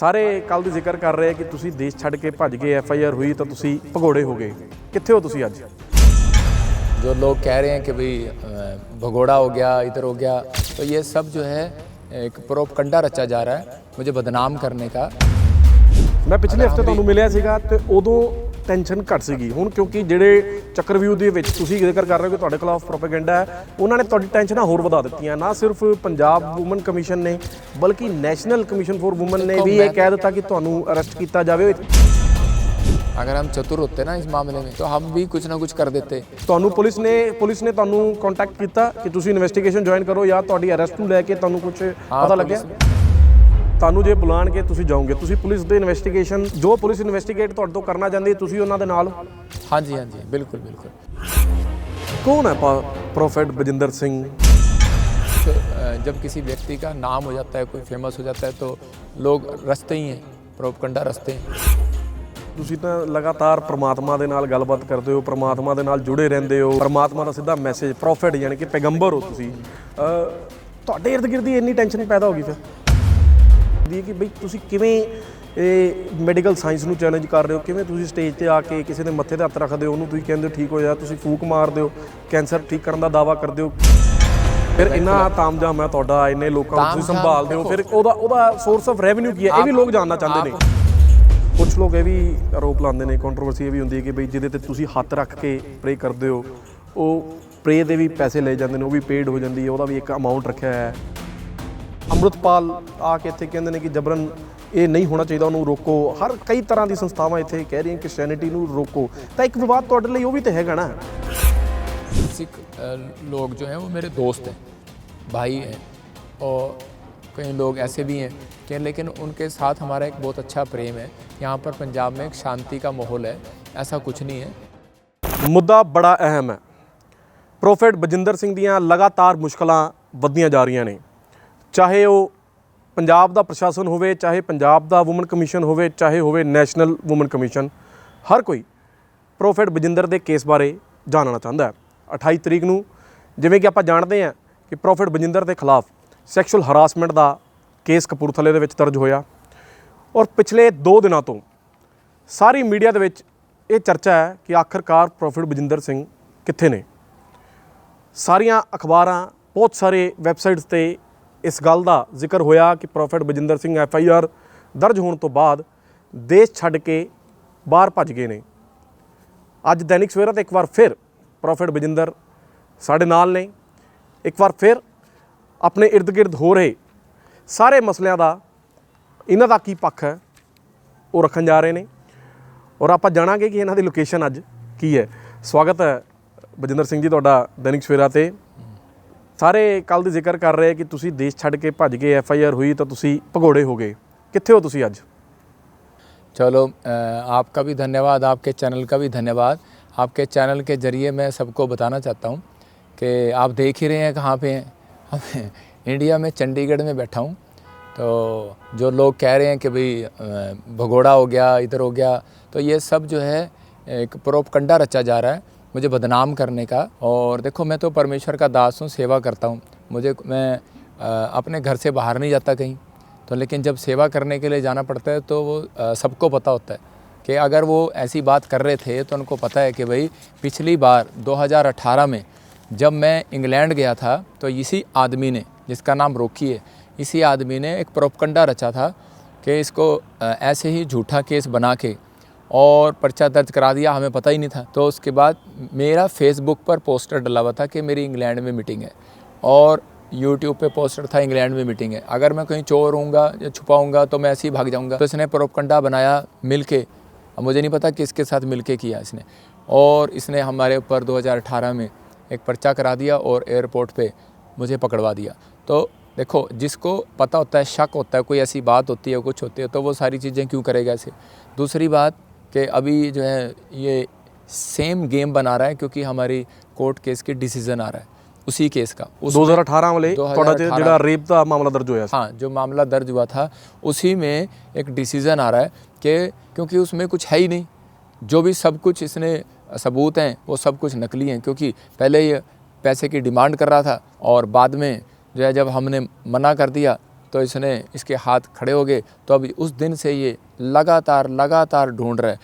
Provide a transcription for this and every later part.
ਸਾਰੇ ਕੱਲ ਦੀ ਜ਼ਿਕਰ ਕਰ ਰਹੇ ਕਿ ਤੁਸੀਂ ਦੇਸ਼ ਛੱਡ ਕੇ ਭੱਜ ਗਏ, FIR हुई तो ਤੁਸੀਂ ਭਗੌੜੇ ਹੋ ਗਏ। ਕਿੱਥੇ ਹੋ ਤੁਸੀਂ ਅੱਜ? जो लोग कह रहे हैं कि भाई भगोड़ा हो गया, इधर हो गया, तो ये सब जो है एक प्रोपगंडा रचा जा रहा है मुझे बदनाम करने का। मैं पिछले हफ्ते ਤੁਹਾਨੂੰ ਮਿਲਿਆ ਸੀਗਾ ਤੇ ਉਦੋਂ ਟੈਨਸ਼ਨ ਘੱਟ ਸੀਗੀ। ਹੁਣ ਕਿਉਂਕਿ ਜਿਹੜੇ ਚੱਕਰਵਿਊਹ ਦੇ ਵਿੱਚ ਤੁਸੀਂ ਜ਼ਿਕਰ ਕਰ ਰਹੇ ਹੋ ਕਿ ਤੁਹਾਡੇ ਖਿਲਾਫ ਪ੍ਰੋਪੇਗੈਂਡਾ ਹੈ, ਉਹਨਾਂ ਨੇ ਤੁਹਾਡੀ ਟੈਨਸ਼ਨਾਂ ਹੋਰ ਵਧਾ ਦਿੱਤੀਆਂ। ਨਾ ਸਿਰਫ ਪੰਜਾਬ ਵੂਮਨ ਕਮਿਸ਼ਨ ਨੇ ਬਲਕਿ ਨੈਸ਼ਨਲ ਕਮਿਸ਼ਨ ਫॉर ਵੂਮਨ ਨੇ ਵੀ ਇਹ ਕਹਿ ਦਿੱਤਾ ਕਿ ਤੁਹਾਨੂੰ ਅਰੈਸਟ ਕੀਤਾ ਜਾਵੇ। अगर हम चतुर होते ना इस मामले में तो हम भी कुछ ना कुछ कर देते। ਤੁਹਾਨੂੰ ਪੁਲਿਸ ਨੇ ਤੁਹਾਨੂੰ ਕੰਟੈਕਟ ਕੀਤਾ ਕਿ ਤੁਸੀਂ ਇਨਵੈਸਟੀਗੇਸ਼ਨ ਜੁਆਇਨ ਕਰੋ ਜਾਂ ਤੁਹਾਡੀ ਅਰੈਸਟ ਨੂੰ ਲੈ ਕੇ ਤੁਹਾਨੂੰ ਕੁਝ ਪਤਾ ਲੱਗਿਆ? ਤੁਹਾਨੂੰ ਜੇ ਬੁਲਾਣ ਕੇ ਤੁਸੀਂ ਜਾਓਗੇ, ਤੁਸੀਂ ਪੁਲਿਸ ਦੇ ਇਨਵੈਸਟੀਗੇਸ਼ਨ ਜੋ ਪੁਲਿਸ ਇਨਵੈਸਟੀਗੇਟ ਤੁਹਾਡੇ ਤੋਂ ਕਰਨਾ ਚਾਹੁੰਦੀ ਹੈ ਤੁਸੀਂ ਉਹਨਾਂ ਦੇ ਨਾਲ? हाँ जी बिल्कुल बिल्कुल। कौन है प्रोफेट बजिंदर सिंह? तो जब किसी व्यक्ति का नाम हो जाता है, कोई फेमस हो जाता है, तो लोग रचते ही हैं, प्रोपगंडा रचते हैं। ਤੁਸੀਂ ਤਾਂ ਲਗਾਤਾਰ ਪ੍ਰਮਾਤਮਾ ਦੇ ਨਾਲ ਗੱਲਬਾਤ ਕਰਦੇ ਹੋ, ਪ੍ਰਮਾਤਮਾ ਦੇ ਨਾਲ ਜੁੜੇ ਰਹਿੰਦੇ ਹੋ, ਪ੍ਰਮਾਤਮਾ ਦਾ ਸਿੱਧਾ ਮੈਸੇਜ, ਪ੍ਰੋਫੈਟ ਯਾਨੀ ਕਿ ਪੈਗੰਬਰ ਹੋ ਤੁਸੀਂ। ਤੁਹਾਡੇ ਇਰਦ ਗਿਰਦ ਇੰਨੀ ਟੈਨਸ਼ਨ ਪੈਦਾ ਹੋ ਗਈ ਫਿਰ ਦੀ ਕਿ ਬਈ ਤੁਸੀਂ ਕਿਵੇਂ ਇਹ ਮੈਡੀਕਲ ਸਾਇੰਸ ਨੂੰ ਚੈਲੰਜ ਕਰ ਰਹੇ ਹੋ? ਕਿਵੇਂ ਤੁਸੀਂ ਸਟੇਜ ਤੇ ਆ ਕੇ ਕਿਸੇ ਦੇ ਮੱਥੇ ਤੇ ਹੱਥ ਰੱਖਦੇ ਹੋ, ਉਹਨੂੰ ਤੁਸੀਂ ਕਹਿੰਦੇ ਹੋ ਠੀਕ ਹੋ ਜਾ, ਤੁਸੀਂ ਫੂਕ ਮਾਰਦੇ ਹੋ, ਕੈਂਸਰ ਠੀਕ ਕਰਨ ਦਾ ਦਾਅਵਾ ਕਰਦੇ ਹੋ, ਫਿਰ ਇੰਨਾ ਤਾਮਝਾਮ ਹੈ ਤੁਹਾਡਾ, ਇੰਨੇ ਲੋਕਾਂ ਨੂੰ ਤੁਸੀਂ ਸੰਭਾਲਦੇ ਹੋ, ਫਿਰ ਉਹਦਾ ਸੋਰਸ ਆਫ ਰੈਵਨਿਊ ਕੀ ਹੈ? ਇਹ ਵੀ ਲੋਕ ਜਾਣਨਾ ਚਾਹੁੰਦੇ ਨੇ। ਕੁਝ ਲੋਕ ਇਹ ਵੀ ਆਰੋਪ ਲਾਉਂਦੇ ਨੇ, ਕੰਟਰੋਵਰਸੀ ਇਹ ਵੀ ਹੁੰਦੀ ਹੈ ਕਿ ਬਈ ਜਿਹਦੇ ਤੇ ਤੁਸੀਂ ਹੱਥ ਰੱਖ ਕੇ ਪ੍ਰੇ ਕਰਦੇ ਹੋ ਉਹ ਪ੍ਰੇ ਦੇ ਵੀ ਪੈਸੇ ਲਏ ਜਾਂਦੇ ਨੇ, ਉਹ ਵੀ ਪੇਡ ਹੋ ਜਾਂਦੀ ਹੈ, ਉਹਦਾ ਵੀ ਇੱਕ ਅਮਾਊਂਟ ਰੱਖਿਆ ਹੈ। ਅੰਮ੍ਰਿਤਪਾਲ ਆ ਕੇ ਇੱਥੇ ਕਹਿੰਦੇ ਨੇ ਕਿ ਜਬਰਨ ਇਹ ਨਹੀਂ ਹੋਣਾ ਚਾਹੀਦਾ, ਉਹਨੂੰ ਰੋਕੋ। ਹਰ ਕਈ ਤਰ੍ਹਾਂ ਦੀ ਸੰਸਥਾਵਾਂ ਇੱਥੇ ਕਹਿ ਰਹੀਆਂ ਕਿ ਕ੍ਰਿਸਚੈਨਿਟੀ ਨੂੰ ਰੋਕੋ। ਤਾਂ ਇੱਕ ਵਿਵਾਦ ਤੁਹਾਡੇ ਲਈ ਉਹ ਵੀ ਤਾਂ ਹੈਗਾ ਨਾ। सिख लोग जो हैं वो मेरे दोस्त हैं, भाई हैं, और कई लोग ऐसे भी हैं कि लेकिन उनके साथ हमारा एक बहुत अच्छा प्रेम है। यहाँ पर पंजाब में एक शांति का माहौल है, ऐसा कुछ नहीं है। ਮੁੱਦਾ ਬੜਾ ਅਹਿਮ ਹੈ। ਪ੍ਰੋਫੈਟ ਬਜਿੰਦਰ ਸਿੰਘ ਦੀਆਂ ਲਗਾਤਾਰ ਮੁਸ਼ਕਲਾਂ ਵੱਧਦੀਆਂ ਜਾ ਰਹੀਆਂ ਨੇ, ਚਾਹੇ ਉਹ ਪੰਜਾਬ ਦਾ ਪ੍ਰਸ਼ਾਸਨ ਹੋਵੇ, ਚਾਹੇ ਪੰਜਾਬ ਦਾ ਵੂਮਨ ਕਮਿਸ਼ਨ ਹੋਵੇ, ਚਾਹੇ ਹੋਵੇ ਨੈਸ਼ਨਲ ਵੂਮਨ ਕਮਿਸ਼ਨ। ਹਰ ਕੋਈ ਪ੍ਰੋਫੈਟ ਬਜਿੰਦਰ ਦੇ ਕੇਸ ਬਾਰੇ ਜਾਣਨਾ ਚਾਹੁੰਦਾ ਹੈ। 28 ਤਰੀਕ ਨੂੰ ਜਿਵੇਂ ਕਿ ਆਪਾਂ ਜਾਣਦੇ ਹਾਂ ਕਿ ਪ੍ਰੋਫੈਟ ਬਜਿੰਦਰ ਦੇ ਖਿਲਾਫ ਸੈਕਸ਼ੂਅਲ ਹਰਾਸਮੈਂਟ ਦਾ ਕੇਸ ਕਪੂਰਥਲੇ ਦੇ ਵਿੱਚ ਦਰਜ ਹੋਇਆ ਔਰ ਪਿਛਲੇ 2 ਦਿਨਾਂ ਤੋਂ ਸਾਰੀ ਮੀਡੀਆ ਦੇ ਵਿੱਚ ਇਹ ਚਰਚਾ ਹੈ ਕਿ ਆਖਰਕਾਰ ਪ੍ਰੋਫੈਟ ਬਜਿੰਦਰ ਸਿੰਘ ਕਿੱਥੇ ਨੇ। ਸਾਰੀਆਂ ਅਖਬਾਰਾਂ, ਬਹੁਤ ਸਾਰੇ ਵੈਬਸਾਈਟਸ ਤੇ ਇਸ ਗੱਲ ਦਾ ਜ਼ਿਕਰ ਹੋਇਆ ਕਿ ਪ੍ਰੋਫੈਟ ਬਜਿੰਦਰ ਸਿੰਘ FIR ਦਰਜ ਹੋਣ ਤੋਂ ਬਾਅਦ ਦੇਸ਼ ਛੱਡ ਕੇ ਬਾਹਰ ਭੱਜ ਗਏ ਨੇ। ਅੱਜ ਦੈਨਿਕ ਸਵੇਰਾ ਤੇ ਇੱਕ ਵਾਰ ਫਿਰ ਪ੍ਰੋਫੈਟ ਬਜਿੰਦਰ ਸਾਡੇ ਨਾਲ ਨੇ। ਇੱਕ ਵਾਰ ਫਿਰ ਆਪਣੇ ਇਰਦ ਗਿਰਦ ਹੋ ਰਹੇ ਸਾਰੇ ਮਸਲਿਆਂ ਦਾ, ਇਹਨਾਂ ਦਾ ਕੀ ਪੱਖ ਹੈ, ਉਹ ਰੱਖਣ ਜਾ ਰਹੇ ਨੇ ਔਰ ਆਪਾਂ ਜਾਣਾਂਗੇ ਕਿ ਇਹਨਾਂ ਦੀ ਲੋਕੇਸ਼ਨ ਅੱਜ ਕੀ ਹੈ। ਸਵਾਗਤ ਹੈ ਬਜਿੰਦਰ ਸਿੰਘ ਜੀ ਤੁਹਾਡਾ ਦੈਨਿਕ ਸਵੇਰਾ ਤੇ। ਸਾਰੇ ਕੱਲ ਦੀ ਜ਼ਿਕਰ ਕਰ ਰਹੇ ਕਿ ਤੁਸੀਂ ਦੇਸ਼ ਛੱਡ ਕੇ ਭੱਜ ਗਏ, FIR ਹੋਈ ਤਾਂ ਤੁਸੀਂ ਭਗੌੜੇ ਹੋ ਗਏ। ਕਿੱਥੇ ਹੋ ਤੁਸੀਂ ਅੱਜ? चलो आपका भी धन्यवाद, आपके चैनल का भी धन्यवाद। आपके चैनल के ज़रिए मैं सबको बताना चाहता हूँ कि आप देख ही रहे हैं कहाँ पे हैं। हम इंडिया में चंडीगढ़ में बैठा हूँ। तो जो लोग कह रहे हैं कि भाई भगोड़ा हो गया, इधर हो गया, तो ये सब जो है एक प्रोपगंडा रचा जा रहा है मुझे बदनाम करने का। और देखो मैं तो परमेश्वर का दास हूँ, सेवा करता हूँ, मैं अपने घर से बाहर नहीं जाता कहीं। तो लेकिन जब सेवा करने के लिए जाना पड़ता है तो वो सबको पता होता है कि अगर वो ऐसी बात कर रहे थे तो उनको पता है कि भाई पिछली बार 2018 में जब मैं इंग्लैंड गया था तो इसी आदमी ने, जिसका नाम रोकी है, इसी आदमी ने एक प्रोपगंडा रचा था कि इसको ऐसे ही झूठा केस बना के और पर्चा दर्ज करा दिया, हमें पता ही नहीं था। तो उसके बाद मेरा फेसबुक पर पोस्टर डला हुआ था कि मेरी इंग्लैंड में मीटिंग है और यूट्यूब पे पोस्टर था इंग्लैंड में मीटिंग है, अगर मैं कहीं चोर हूँगा या छुपाऊँगा तो मैं ऐसे ही भाग जाऊँगा। तो इसने प्रोपगंडा बनाया मिल के, अब मुझे नहीं पता किसके साथ मिल के किया इसने, और इसने हमारे ऊपर 2018 में एक पर्चा करा दिया और एयरपोर्ट पे मुझे पकड़वा दिया। तो देखो जिसको पता होता है, शक होता है, कोई ऐसी बात होती है, कुछ होती है, तो वो सारी चीज़ें क्यों करेगा ऐसे। दूसरी बात कि अभी जो है ये सेम गेम बना रहा है क्योंकि हमारी कोर्ट केस की डिसीज़न आ रहा है उसी केस का। 2018 वाले ਤੁਹਾਡਾ ਜਿਹੜਾ रेप ਦਾ ਮਾਮਲਾ ਦਰਜ ਹੋਇਆ ਸੀ। हाँ, जो मामला दर्ज हुआ था उसी में एक डिसीज़न आ रहा है कि क्योंकि उसमें कुछ है ही नहीं, जो भी सब कुछ इसने सबूत हैं वो सब कुछ नकली हैं, क्योंकि पहले ये पैसे की डिमांड कर रहा था और बाद में जो है जब हमने मना कर दिया तो इसने इसके हाथ खड़े हो गए। तो अभी उस दिन से ये लगातार ढूंढ रहा है।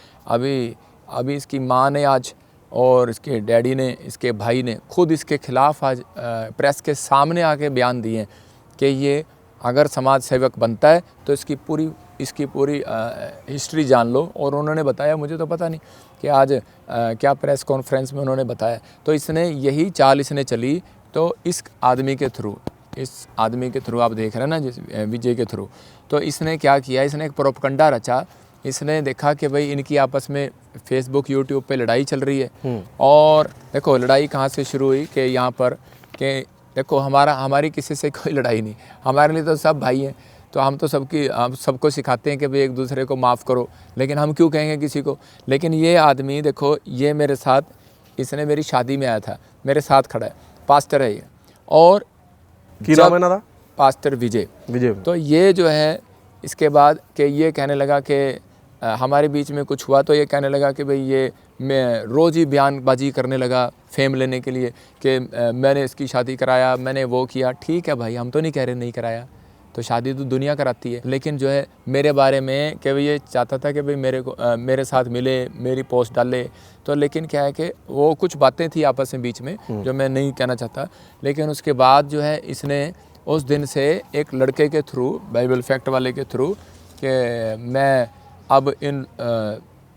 अभी इसकी माँ ने आज और इसके डैडी ने, इसके भाई ने खुद इसके खिलाफ आज प्रेस के सामने आके बयान दिए कि ये अगर समाज सेवक बनता है तो इसकी पूरी हिस्ट्री जान लो। और उन्होंने बताया, मुझे तो पता नहीं कि आज क्या प्रेस कॉन्फ्रेंस में उन्होंने बताया। तो इसने यही चाल इसने चली। तो इस आदमी के थ्रू आप देख रहे हैं ना, जिस विजय के थ्रू, तो इसने क्या किया, इसने एक प्रोपगंडा रचा। इसने देखा कि भाई इनकी आपस में फेसबुक यूट्यूब पे लड़ाई चल रही है। और देखो लड़ाई कहाँ से शुरू हुई कि यहाँ पर कि देखो हमारी किसी से कोई लड़ाई नहीं, हमारे लिए तो सब भाई हैं। तो हम सबको सिखाते हैं कि भाई एक दूसरे को माफ़ करो, लेकिन हम क्यों कहेंगे किसी को। लेकिन ये आदमी देखो, ये मेरे साथ, इसने मेरी शादी में आया था, मेरे साथ खड़ा है, पास्टर है ये। और की नाम है ना था? पास्टर विजय। तो ये जो है इसके बाद कि ये कहने लगा कि हमारे बीच में कुछ हुआ, तो ये कहने लगा कि भाई ये मैं रोज़ ही बयानबाजी करने लगा फेम लेने के लिए कि मैंने इसकी शादी कराया, मैंने वो किया। ठीक है भाई, हम तो नहीं कह रहे नहीं कराया, तो शादी तो दुनिया कराती है। लेकिन जो है मेरे बारे में कि भाई ये चाहता था कि भाई मेरे साथ मिले, मेरी पोस्ट डाले। तो लेकिन क्या है कि वो कुछ बातें थी आपस में बीच में जो मैं नहीं कहना चाहता। लेकिन उसके बाद जो है इसने उस दिन से एक लड़के के थ्रू, बाइबल फैक्ट वाले के थ्रू, कि मैं अब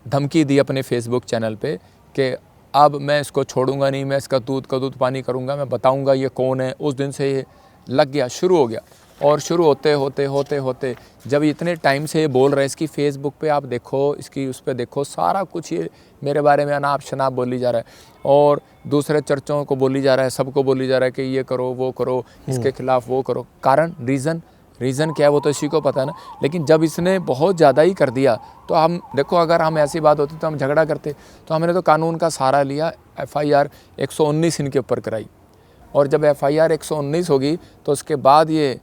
धमकी दी अपने फेसबुक चैनल पे कि अब मैं इसको छोड़ूंगा नहीं, मैं इसका दूध का दूध पानी करूंगा, मैं बताऊंगा ये कौन है। उस दिन से ये लग गया, शुरू हो गया। और शुरू होते जब इतने टाइम से ये बोल रहे हैं, इसकी फेसबुक पे आप देखो, इसकी उस पर देखो, सारा कुछ ये मेरे बारे में अनाप शनाप बोली जा रहा है। और दूसरे चर्चों को बोली जा रहा है, सबको बोली जा रहा है कि ये करो, वो करो, इसके खिलाफ वो करो। कारण रीज़न क्या है वो तो इसी को पता है ना। लेकिन जब इसने बहुत ज़्यादा ही कर दिया तो हम देखो, अगर हम ऐसी बात होती तो हम झगड़ा करते। तो हमने तो कानून का सहारा लिया, FIR 119 इनके ऊपर कराई। और जब FIR 119 होगी तो उसके बाद ये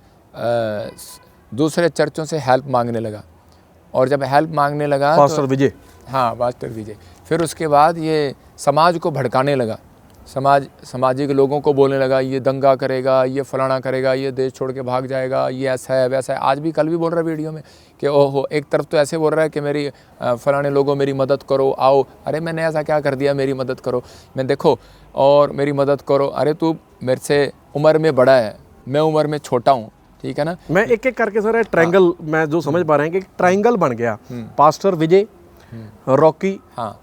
दूसरे चर्चों से हेल्प मांगने लगा। और जब हेल्प मांगने लगा पास्टर विजय, हाँ पास्टर विजय, फिर उसके बाद ये समाज को भड़काने लगा, सामाजिक लोगों को बोलने लगा ये दंगा करेगा, ये फलाना करेगा, ये देश छोड़ के भाग जाएगा, ये ऐसा है वैसा है। आज भी, कल भी बोल रहा है वीडियो में कि ओहो, एक तरफ तो ऐसे बोल रहा है कि मेरी फलाने लोगों मेरी मदद करो, आओ। अरे मैंने ऐसा क्या कर दिया, मेरी मदद करो, मैं देखो, और मेरी मदद करो। अरे तू मेरे से उम्र में बड़ा है, मैं उम्र में छोटा हूँ, ठीक है ना। मैं एक एक करके सर ट्रायंगल मैं जो समझ पा रहे हैं कि ट्रायंगल बन गया, पास्टर विजय, रॉकी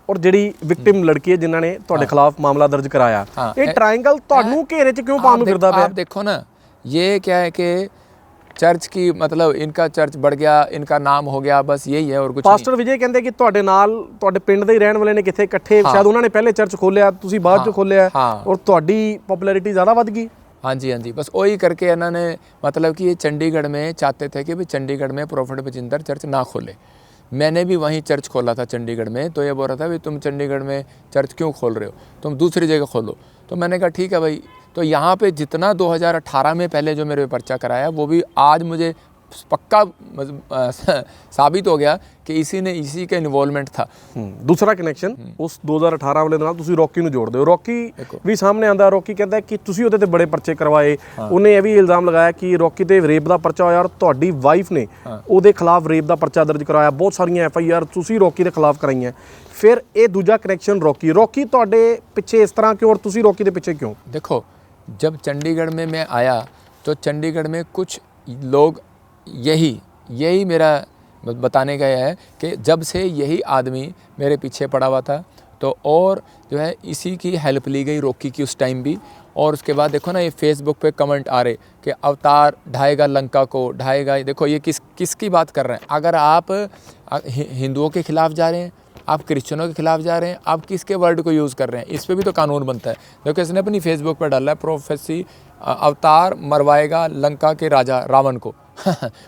और ਜਿਹੜੀ ਵਿਕਟਿਮ ਲੜਕੀ ਹੈ ਜਿਨ੍ਹਾਂ ਨੇ ਤੁਹਾਡੇ ਖਿਲਾਫ ਮਾਮਲਾ ਦਰਜ ਕਰਾਇਆ। ਇਹ ट्रायंगल ਤੁਹਾਨੂੰ ਘੇਰੇ 'ਚ ਕਿਉਂ ਪਾਉਣ ਨੂੰ ਫਿਰਦਾ ਪਿਆ? आप देखो ना, ये क्या है कि चर्च की, मतलब इनका चर्च बढ़ गया, इनका नाम हो गया, बस यही है और कुछ नहीं। ਪਾਸਟਰ ਵਿਜੇ ਕਹਿੰਦੇ ਕਿ ਤੁਹਾਡੇ ਨਾਲ ਤੁਹਾਡੇ ਪਿੰਡ ਦੇ ਹੀ ਰਹਿਣ ਵਾਲੇ ਨੇ ਕਿੱਥੇ ਇਕੱਠੇ, ਸ਼ਾਇਦ ਉਹਨਾਂ ਨੇ ਪਹਿਲੇ ਚਰਚ ਖੋਲਿਆ, ਤੁਸੀਂ ਬਾਅਦ 'ਚ ਖੋਲਿਆ ਔਰ ਤੁਹਾਡੀ ਪਪੂਲੈਰਿਟੀ ਜ਼ਿਆਦਾ ਵੱਧ ਗਈ। हाँ जी, बस वही करके इन्होंने, मतलब कि ये चंडीगढ़ में चाहते थे कि भाई चंडीगढ़ में प्रॉफिट बजिंदर चर्च ना खोले। मैंने भी वहीं चर्च खोला था चंडीगढ़ में। तो ये बोल रहा था भाई तुम चंडीगढ़ में चर्च क्यों खोल रहे हो, तुम दूसरी जगह खोलो। तो मैंने कहा ठीक है भाई। तो यहाँ पे जितना 2018 में पहले जो मेरे पर्चा कराया, वो भी आज मुझे पक्का साबित हो ਗਿਆ ਕਿ इसी का इन्वॉल्वमेंट था। दूसरा कनैक्शन उस 2018 ਵਾਲੇ ਨਾਲ ਤੁਸੀਂ ਰੌਕੀ ਨੂੰ ਜੋੜਦੇ ਹੋ। ਰੌਕੀ ਵੀ ਸਾਹਮਣੇ ਆਂਦਾ, ਰੌਕੀ ਕਹਿੰਦਾ ਕਿ ਤੁਸੀਂ ਉਹਦੇ ਤੇ ਬੜੇ ਪਰਚੇ ਕਰਵਾਏ। ਉਹਨੇ ਇਹ ਵੀ ਇਲਜ਼ਾਮ ਲਗਾਇਆ ਕਿ ਰੌਕੀ ਤੇ ਰੇਪ ਦਾ ਪਰਚਾ ਹੋਇਆ ਔਰ ਤੁਹਾਡੀ ਵਾਈਫ ਨੇ ਉਹਦੇ ਖਿਲਾਫ ਰੇਪ ਦਾ ਪਰਚਾ ਦਰਜ ਕਰਾਇਆ। ਬਹੁਤ ਸਾਰੀਆਂ FIR ਤੁਸੀਂ ਰੌਕੀ ਦੇ ਖਿਲਾਫ ਕਰਾਈਆਂ। ਫਿਰ ਇਹ ਦੂਜਾ ਕਨੈਕਸ਼ਨ ਰੌਕੀ ਤੁਹਾਡੇ ਪਿੱਛੇ ਇਸ ਤਰ੍ਹਾਂ ਕਿਉਂ ਔਰ ਤੁਸੀਂ ਰੌਕੀ ਦੇ ਪਿੱਛੇ क्यों? देखो, जब चंडीगढ़ में मैं आया तो चंडीगढ़ में कुछ लोग यही मेरा बताने का है कि जब से यही आदमी मेरे पीछे पड़ा हुआ था, तो और जो है इसी की हेल्प ली गई रॉकी की उस टाइम भी। और उसके बाद देखो ना, ये फेसबुक पे कमेंट आ रहे कि अवतार ढाएगा लंका को, ढाएगा। देखो ये किसकी बात कर रहे हैं। अगर आप हिंदुओं के खिलाफ जा रहे हैं, आप क्रिश्चियनों के खिलाफ जा रहे हैं, आप किसके वर्ड को यूज़ कर रहे हैं, इस पर भी तो कानून बनता है। देखो इसने अपनी फेसबुक पर डाला है प्रोफेसी, अवतार मरवाएगा लंका के राजा रावण को।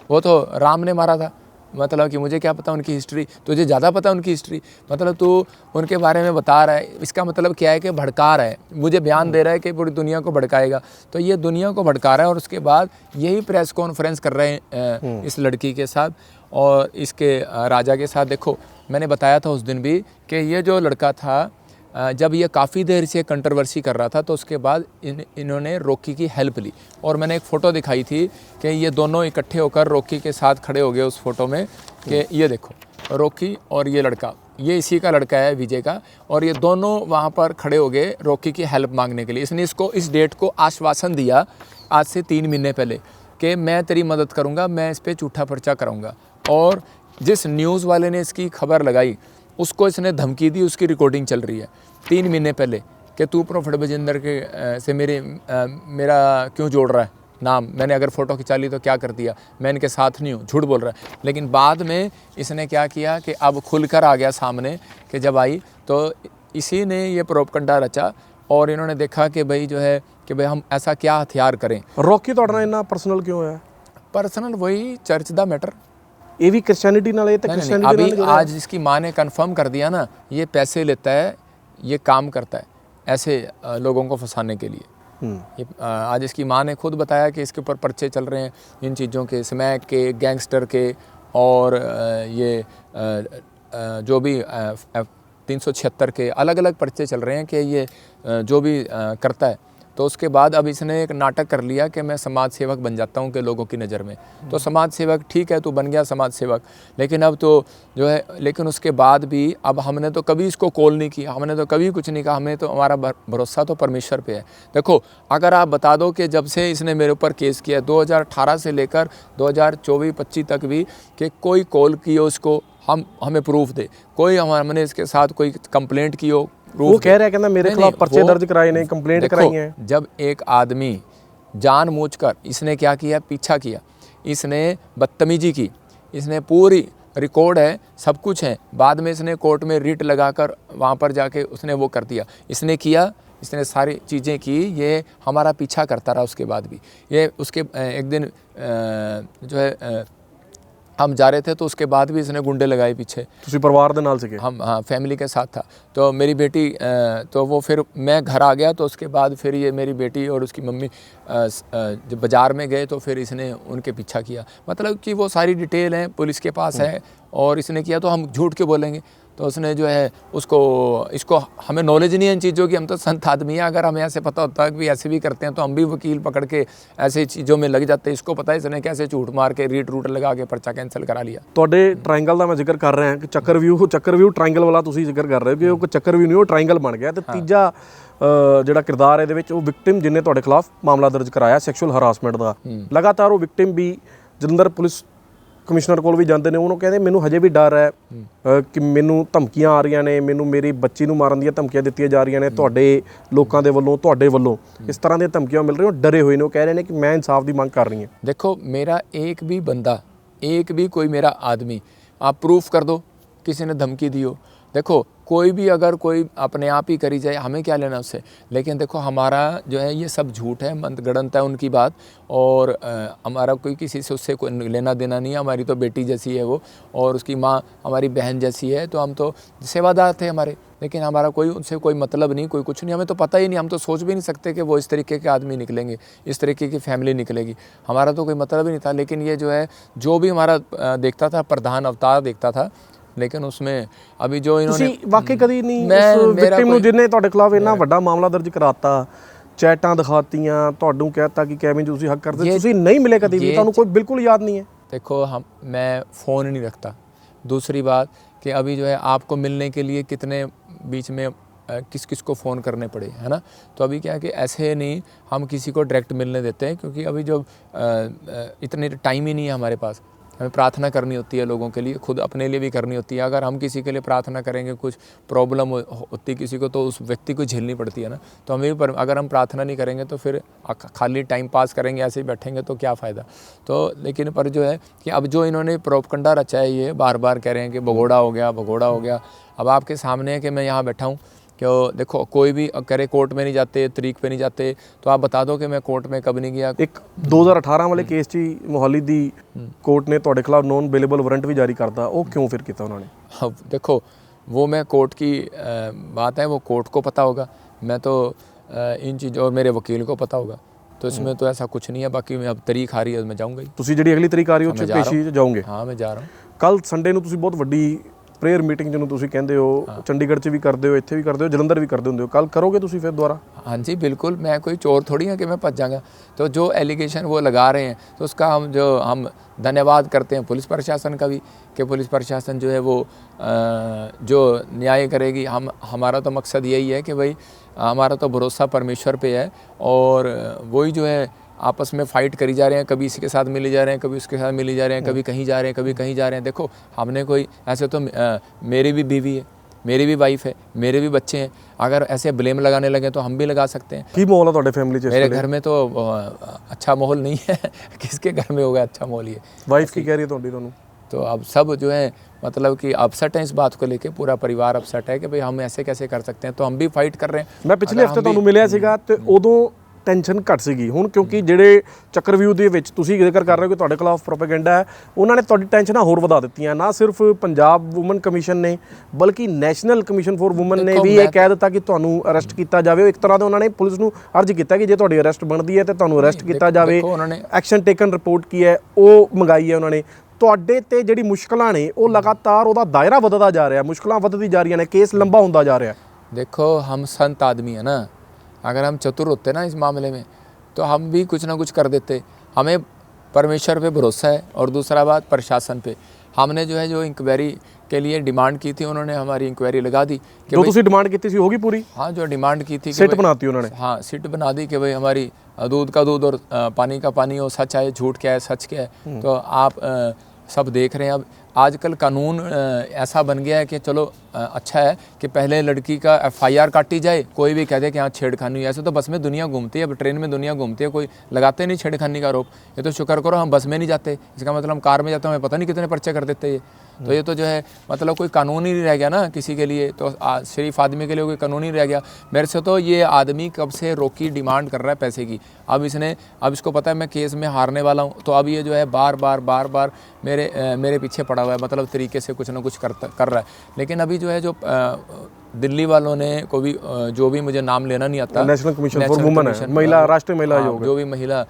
वो तो राम ने मारा था। मतलब कि मुझे क्या पता उनकी हिस्ट्री, तुझे ज़्यादा पता उनकी हिस्ट्री। मतलब तू उनके बारे में बता रहा है, इसका मतलब क्या है कि भड़का रहा है, मुझे बयान दे रहा है कि पूरी दुनिया को भड़काएगा। तो ये दुनिया को भड़का रहा है। और उसके बाद यही प्रेस कॉन्फ्रेंस कर रहे हैं इस लड़की के साथ और इसके राजा के साथ। देखो मैंने बताया था उस दिन भी कि ये जो लड़का था जब ये काफ़ी देर से कंट्रोवर्सी कर रहा था तो उसके बाद इन्होंने रॉकी की हेल्प ली, और मैंने एक फ़ोटो दिखाई थी कि ये दोनों इकट्ठे होकर रॉकी के साथ खड़े हो गए उस फोटो में, कि ये देखो रॉकी और ये लड़का, ये इसी का लड़का है विजय का, और ये दोनों वहाँ पर खड़े हो गए रॉकी की हेल्प मांगने के लिए। इसने इसको इस डेट को आश्वासन दिया आज से 3 महीने पहले कि मैं तेरी मदद करूँगा, मैं इस पर झूठा पर्चा कराऊँगा। और जिस न्यूज़ वाले ने इसकी खबर लगाई उसको इसने धमकी दी, उसकी रिकॉर्डिंग चल रही है 3 महीने पहले, कि तू प्रॉफिट बजिंदर के से मेरा क्यों जोड़ रहा है नाम, मैंने अगर फ़ोटो खिंचा ली तो क्या कर दिया, मैं इनके साथ नहीं हूँ, झूठ बोल रहा है। लेकिन बाद में इसने क्या किया कि अब खुलकर आ गया सामने, कि जब आई तो इसी ने ये प्रोपगंडा रचा, और इन्होंने देखा कि भाई जो है कि भाई हम ऐसा क्या हथियार करें। रॉकी ਤੁਹਾਡਾ ਨਾਲ ਇੰਨਾ ਪਰਸਨਲ ਕਿਉਂ ਹੋਇਆ? पर्सनल वही चर्च दा मैटर, ਇਹ ਵੀ ਕ੍ਰਿਸਚੀਅਨਿਟੀ ਨਾਲ ਇਹ ਤਾਂ नहीं, ਕ੍ਰਿਸਚੀਅਨਿਟੀ अभी ਨਾਲ ਜੁੜਿਆ। आज इसकी माँ ने कंफर्म कर दिया ना, ये पैसे लेता है, ये काम करता है ऐसे लोगों को फंसाने के लिए। ये आज इसकी माँ ने खुद बताया कि इसके ऊपर पर्चे चल रहे हैं इन चीज़ों के, स्मैक के, गैंगस्टर के, और ये जो भी 376 के अलग अलग पर्चे चल रहे हैं कि ये जो भी करता है। तो उसके बाद अब इसने एक नाटक कर लिया कि मैं समाज सेवक बन जाता हूँ कि लोगों की नज़र में। तो समाज सेवक ठीक है, तू बन गया समाज सेवक, लेकिन अब तो जो है, लेकिन उसके बाद भी अब हमने तो कभी इसको कॉल नहीं किया, हमने तो कभी कुछ नहीं कहा, हमें तो हमारा भरोसा तो परमेश्वर पे है। देखो अगर आप बता दो कि जब से इसने मेरे ऊपर केस किया 2018 से लेकर 2024-25 तक भी, कि कोई कॉल की हो उसको हमें प्रूफ दे, कोई हमने इसके साथ कोई कंप्लेंट की हो, वो कह रहा है कहना मेरे खिलाफ पर्चे दर्ज कराए ने, कंप्लेंट कराई है। जब एक आदमी जानबूझकर, इसने क्या किया, पीछा किया, इसने बदतमीजी की, इसने पूरी रिकॉर्ड है, सब कुछ है, बाद में इसने कोर्ट में रिट लगाकर वहाँ पर जाके उसने वो कर दिया, इसने किया, इसने सारी चीज़ें की, ये हमारा पीछा करता रहा। उसके बाद भी ये उसके एक दिन जो है हम जा रहे थे तो उसके बाद भी इसने गुंडे लगाए पीछे। तुसी परिवार दे नाल सीगे? हम हाँ फैमिली के साथ था। तो मेरी बेटी तो वो फिर मैं घर आ गया, तो उसके बाद फिर ये मेरी बेटी और उसकी मम्मी जब बाज़ार में गए तो फिर इसने उनके पीछा किया। मतलब कि वो सारी डिटेल है पुलिस के पास है, और इसने किया तो हम झूठ क्यों बोलेंगे। तो उसने जो है इसको हमें नॉलेज नहीं है इन चीज़ों की, हम तो संत आदमी हैं। अगर हमें ऐसे पता होता है कि ऐसे भी करते हैं तो हम भी वकील पकड़ के ऐसे चीज़ों में लग जाते हैं। इसको पता है इसने कैसे झूठ मार के रूट लगा के पर्चा कैंसिल करा लिया। ਤੁਹਾਡੇ ਟ੍ਰਾਇੰਗਲ ਦਾ ਮੈਂ ਜ਼ਿਕਰ ਕਰ ਰਿਹਾ ਕਿ ਚੱਕਰ ਵਿਊ ਟ੍ਰਾਇੰਗਲ ਵਾਲਾ ਤੁਸੀਂ ਜ਼ਿਕਰ ਕਰ ਰਹੇ ਹੋ ਕਿ ਉਹ ਚੱਕਰ ਵਿਊ ਨਹੀਂ, ਉਹ ਟ੍ਰਾਇੰਗਲ ਬਣ ਗਿਆ। ਤੇ ਤੀਜਾ ਜਿਹੜਾ ਕਿਰਦਾਰ ਇਹਦੇ ਵਿੱਚ ਉਹ ਵਿਕਟਿਮ ਜਿਹਨੇ ਤੁਹਾਡੇ ਖਿਲਾਫ ਮਾਮਲਾ ਦਰਜ ਕਰਾਇਆ ਸੈਕਸ਼ੂਅਲ ਹਰਾਸਮੈਂਟ ਦਾ, ਲਗਾਤਾਰ ਉਹ ਵਿਕਟਿਮ ਵੀ ਜਲੰਧਰ ਪੁਲਿਸ ਕਮਿਸ਼ਨਰ ਕੋਲ ਵੀ ਜਾਂਦੇ ਨੇ, ਉਹਨੂੰ ਕਹਿੰਦੇ ਮੈਨੂੰ ਹਜੇ ਵੀ ਡਰ ਹੈ ਕਿ ਮੈਨੂੰ ਧਮਕੀਆਂ ਆ ਰਹੀਆਂ ਨੇ, ਮੈਨੂੰ ਮੇਰੀ ਬੱਚੀ ਨੂੰ ਮਾਰਨ ਦੀਆਂ ਧਮਕੀਆਂ ਦਿੱਤੀਆਂ ਜਾ ਰਹੀਆਂ ਨੇ ਤੁਹਾਡੇ ਲੋਕਾਂ ਦੇ ਵੱਲੋਂ, ਤੁਹਾਡੇ ਵੱਲੋਂ ਇਸ ਤਰ੍ਹਾਂ ਦੀਆਂ ਧਮਕੀਆਂ ਮਿਲ ਰਹੀਆਂ, ਉਹ ਡਰੇ ਹੋਏ ਨੇ, ਉਹ ਕਹਿ ਰਹੇ ਨੇ ਕਿ ਮੈਂ ਇਨਸਾਫ ਦੀ ਮੰਗ ਕਰ ਰਹੀ ਹਾਂ। देखो मेरा एक भी बंदा, एक भी कोई मेरा आदमी आप प्रूफ कर दो किसी ने धमकी दी हो। देखो कोई भी अगर कोई अपने आप ही करी जाए, हमें क्या लेना उससे। लेकिन देखो हमारा जो है ये सब झूठ है, मंदगढ़ंत है उनकी बात, और हमारा कोई किसी से उससे कोई लेना देना नहीं है। हमारी तो बेटी जैसी है वो, और उसकी माँ हमारी बहन जैसी है, तो हम तो सेवादार थे हमारे। लेकिन हमारा कोई उनसे कोई मतलब नहीं, कोई कुछ नहीं, हमें तो पता ही नहीं, हम तो सोच भी नहीं सकते कि वो इस तरीके के आदमी निकलेंगे, इस तरीके की फैमिली निकलेगी। हमारा तो कोई मतलब ही नहीं था। लेकिन ये जो है जो भी हमारा देखता था, प्रधान अवतार देखता था, लेकिन उसमें अभी जो इन्होंने वाकई कभी नहीं उस विक्टिम ਨੂੰ ਜਿਹਨੇ ਤੁਹਾਡੇ ਖਿਲਾਫ ਇੰਨਾ ਵੱਡਾ ਮਾਮਲਾ ਦਰਜ ਕਰਾਤਾ, ਚੈਟਾਂ ਦਿਖਾਤੀਆਂ, ਤੁਹਾਨੂੰ ਕਹਿਤਾ ਕਿ ਕੈਵਿਨ ਤੁਸੀਂ ਹੱਕ ਕਰਦੇ, ਤੁਸੀਂ ਨਹੀਂ ਮਿਲੇ ਕਦੀ ਵੀ, ਤੁਹਾਨੂੰ ਕੋਈ ਬਿਲकुल याद नहीं है। देखो मैं फ़ोन नहीं रखता। दूसरी बात कि अभी जो है आपको मिलने के लिए कितने बीच में किस किस को फ़ोन करने पड़े, है ना। तो अभी क्या है कि ऐसे नहीं हम किसी को डायरेक्ट मिलने देते हैं, क्योंकि अभी जो इतने टाइम ही नहीं है हमारे पास। हमें प्रार्थना करनी होती है लोगों के लिए, खुद अपने लिए भी करनी होती है। अगर हम किसी के लिए प्रार्थना करेंगे, कुछ प्रॉब्लम होती किसी को, तो उस व्यक्ति को झेलनी पड़ती है ना। तो हमें भी अगर हम प्रार्थना नहीं करेंगे तो फिर खाली टाइम पास करेंगे, ऐसे ही बैठेंगे तो क्या फ़ायदा। तो लेकिन पर जो है कि अब जो इन्होंने प्रोपगंडा रचा है, ये बार बार कह रहे हैं कि भगोड़ा हो गया, भगोड़ा हो गया। अब आपके सामने है कि मैं यहाँ बैठा हूँ, कि देखो कोई भी करे कोर्ट में नहीं जाते, तरीक पे नहीं जाते, तो आप बता दो कि मैं कोर्ट में कब नहीं गया। एक 2018 वाले केस 'ਚ मोहाली दी कोर्ट ने ਤੁਹਾਡੇ ਖਿਲਾਫ नॉन बेलेबल वारंट भी जारी करता, वो क्यों फिर किया उन्होंने? अब देखो वो मैं कोर्ट की बात है, वो कोर्ट को पता होगा, मैं तो इन चीज़ों, और मेरे वकील को पता होगा, तो इसमें तो ऐसा कुछ नहीं है। बाकी मैं अब तरीक आ रही है, मैं जाऊँगा ही। ਤੁਸੀਂ ਜਿਹੜੀ ਅਗਲੀ ਤਰੀਕ ਆ ਰਹੀ ਉਹ 'ਚ ਪੇਸ਼ੀ 'ਚ ਜਾਓਗੇ? हाँ मैं जा रहा हूँ। ਕੱਲ ਸੰਡੇ ਨੂੰ ਤੁਸੀਂ ਬਹੁਤ ਵੱਡੀ ਪ੍ਰੇਅਰ ਮੀਟਿੰਗ ਜਿਹਨੂੰ ਤੁਸੀਂ ਕਹਿੰਦੇ ਹੋ ਚੰਡੀਗੜ੍ਹ 'ਚ ਵੀ ਕਰਦੇ ਹੋ, ਇੱਥੇ ਵੀ ਕਰਦੇ ਹੋ, ਜਲੰਧਰ ਵੀ ਕਰਦੇ ਹੁੰਦੇ ਹੋ, ਕੱਲ ਕਰੋਗੇ ਤੁਸੀਂ ਫਿਰ ਦੁਬਾਰਾ? हाँ जी बिल्कुल, मैं कोई चोर थोड़ी है कि मैं भज जाऊँगा। तो जो एलिगेशन वो लगा रहे हैं तो उसका हम धन्यवाद करते हैं पुलिस प्रशासन का भी, कि पुलिस प्रशासन जो है वो जो न्याय करेगी। हमारा तो मकसद यही है कि भाई हमारा तो भरोसा परमेश्वर पे है, और वही जो है आपस में फ़ाइट करी जा रहे हैं, कभी इसी के साथ मिले जा रहे हैं, कभी उसके साथ मिले जा रहे हैं, कभी कहीं जा रहे हैं, कभी कहीं जा रहे हैं। देखो हमने कोई ऐसे तो मेरी भी बीवी है, मेरी भी वाइफ है, मेरे भी बच्चे हैं, अगर ऐसे ब्लेम लगाने लगे तो हम भी लगा सकते हैं। ਕੀ ਮਾਹੌਲ ਹੈ ਤੁਹਾਡੇ ਫੈਮਿਲੀ 'ਚ? मेरे घर में तो अच्छा माहौल नहीं है किसके घर में होगा अच्छा माहौल? ये ਵਾਈਫ ਕੀ ਕਹਿ ਰਹੀ ਹੈ ਤੁਹਾਡੀ ਤੁਹਾਨੂੰ? तो अब सब जो है मतलब कि अपसेट हैं इस बात को लेके, पूरा परिवार अपसेट है कि भाई हम ऐसे कैसे कर सकते हैं। तो हम भी फाइट कर रहे हैं। ਮੈਂ ਪਿਛਲੇ ਹਫਤੇ ਤੁਹਾਨੂੰ ਮਿਲਿਆ ਸੀਗਾ ਤੇ ਉਦੋਂ ਟੈਨਸ਼ਨ ਘੱਟ ਸੀਗੀ। ਹੁਣ ਕਿਉਂਕਿ ਜਿਹੜੇ ਚੱਕਰਵਿਊਹ ਦੇ ਵਿੱਚ ਤੁਸੀਂ ਜ਼ਿਕਰ ਕਰ ਰਹੇ ਹੋ ਕਿ ਤੁਹਾਡੇ ਖਿਲਾਫ ਪ੍ਰੋਪੇਗੈਂਡਾ ਹੈ, ਉਹਨਾਂ ਨੇ ਤੁਹਾਡੀ ਟੈਨਸ਼ਨਾਂ ਹੋਰ ਵਧਾ ਦਿੱਤੀਆਂ। ਨਾ ਸਿਰਫ ਪੰਜਾਬ ਵੂਮਨ ਕਮਿਸ਼ਨ ਨੇ ਬਲਕਿ ਨੈਸ਼ਨਲ ਕਮਿਸ਼ਨ ਫॉर ਵੂਮਨ ਨੇ ਵੀ ਇਹ ਕਹਿ ਦਿੱਤਾ ਕਿ ਤੁਹਾਨੂੰ ਅਰੈਸਟ ਕੀਤਾ ਜਾਵੇ। ਇੱਕ ਤਰ੍ਹਾਂ ਦਾ ਉਹਨਾਂ ਨੇ ਪੁਲਿਸ ਨੂੰ ਅਰਜ਼ ਕੀਤਾ ਕਿ ਜੇ ਤੁਹਾਡੀ ਅਰੈਸਟ ਬਣਦੀ ਹੈ ਤੇ ਤੁਹਾਨੂੰ ਅਰੈਸਟ ਕੀਤਾ ਜਾਵੇ। ਐਕਸ਼ਨ ਟੇਕਨ ਰਿਪੋਰਟ ਕੀ ਹੈ ਉਹ ਮੰਗਾਈ ਹੈ ਉਹਨਾਂ ਨੇ। ਤੁਹਾਡੇ ਤੇ ਜਿਹੜੀ ਮੁਸ਼ਕਲਾਂ ਨੇ ਉਹ ਲਗਾਤਾਰ ਉਹਦਾ ਦਾਇਰਾ ਵਧਦਾ ਜਾ ਰਿਹਾ, ਮੁਸ਼ਕਲਾਂ ਵੱਧਦੀ ਜਾ ਰਹੀਆਂ ਨੇ, ਕੇਸ ਲੰਬਾ ਹੁੰਦਾ ਜਾ ਰਿਹਾ। देखो हम संत आदमी है ना, अगर हम चतुर होते ना इस मामले में तो हम भी कुछ ना कुछ कर देते। हमें परमेश्वर पे भरोसा है, और दूसरा बात प्रशासन पे। हमने जो है जो इंक्वायरी के लिए डिमांड की थी, उन्होंने हमारी इंक्वायरी लगा दी कि जो ਤੁਸੀਂ डिमांड ਕੀਤੀ ਸੀ ਹੋਗੀ ਪੂਰੀ? हाँ, जो डिमांड की थी सिट बनाती उन्होंने? हाँ, सिट बना दी कि भाई हमारी दूध का दूध और पानी का पानी हो, सच है झूठ क्या है, सच क्या है। तो आप सब देख रहे हैं अब आजकल कानून ऐसा बन गया है कि चलो अच्छा है कि पहले लड़की का FIR काटी जाए, कोई भी कह दे कि हाँ छेड़खानी हुई। ऐसे तो बस में दुनिया घूमती है, अब ट्रेन में दुनिया घूमती है, कोई लगाते नहीं छेड़खानी का आरोप। ये तो शुक्र करो हम बस में नहीं जाते, इसका मतलब हम कार में जाते हैं, हमें पता नहीं कितने पर्चे कर देते ये। तो ये तो जो है मतलब कोई कानून ही नहीं रह गया ना किसी के लिए, तो शरीफ आदमी के लिए कोई कानून ही रह गया। मेरे से तो ये आदमी कब से रोकी डिमांड कर रहा है पैसे की। अब इसको पता है मैं केस में हारने वाला हूँ, तो अब ये जो है बार बार मेरे पीछे पड़ा हुआ है, मतलब तरीके से कुछ ना कुछ कर रहा है। लेकिन अभी जो है जो दिल्ली वालों ने को भी जो भी मुझे नाम लेना नहीं आता, नेशनल कमीशन फॉर वुमेन है, महिला राष्ट्रीय महिला आयोग, जो भी महिला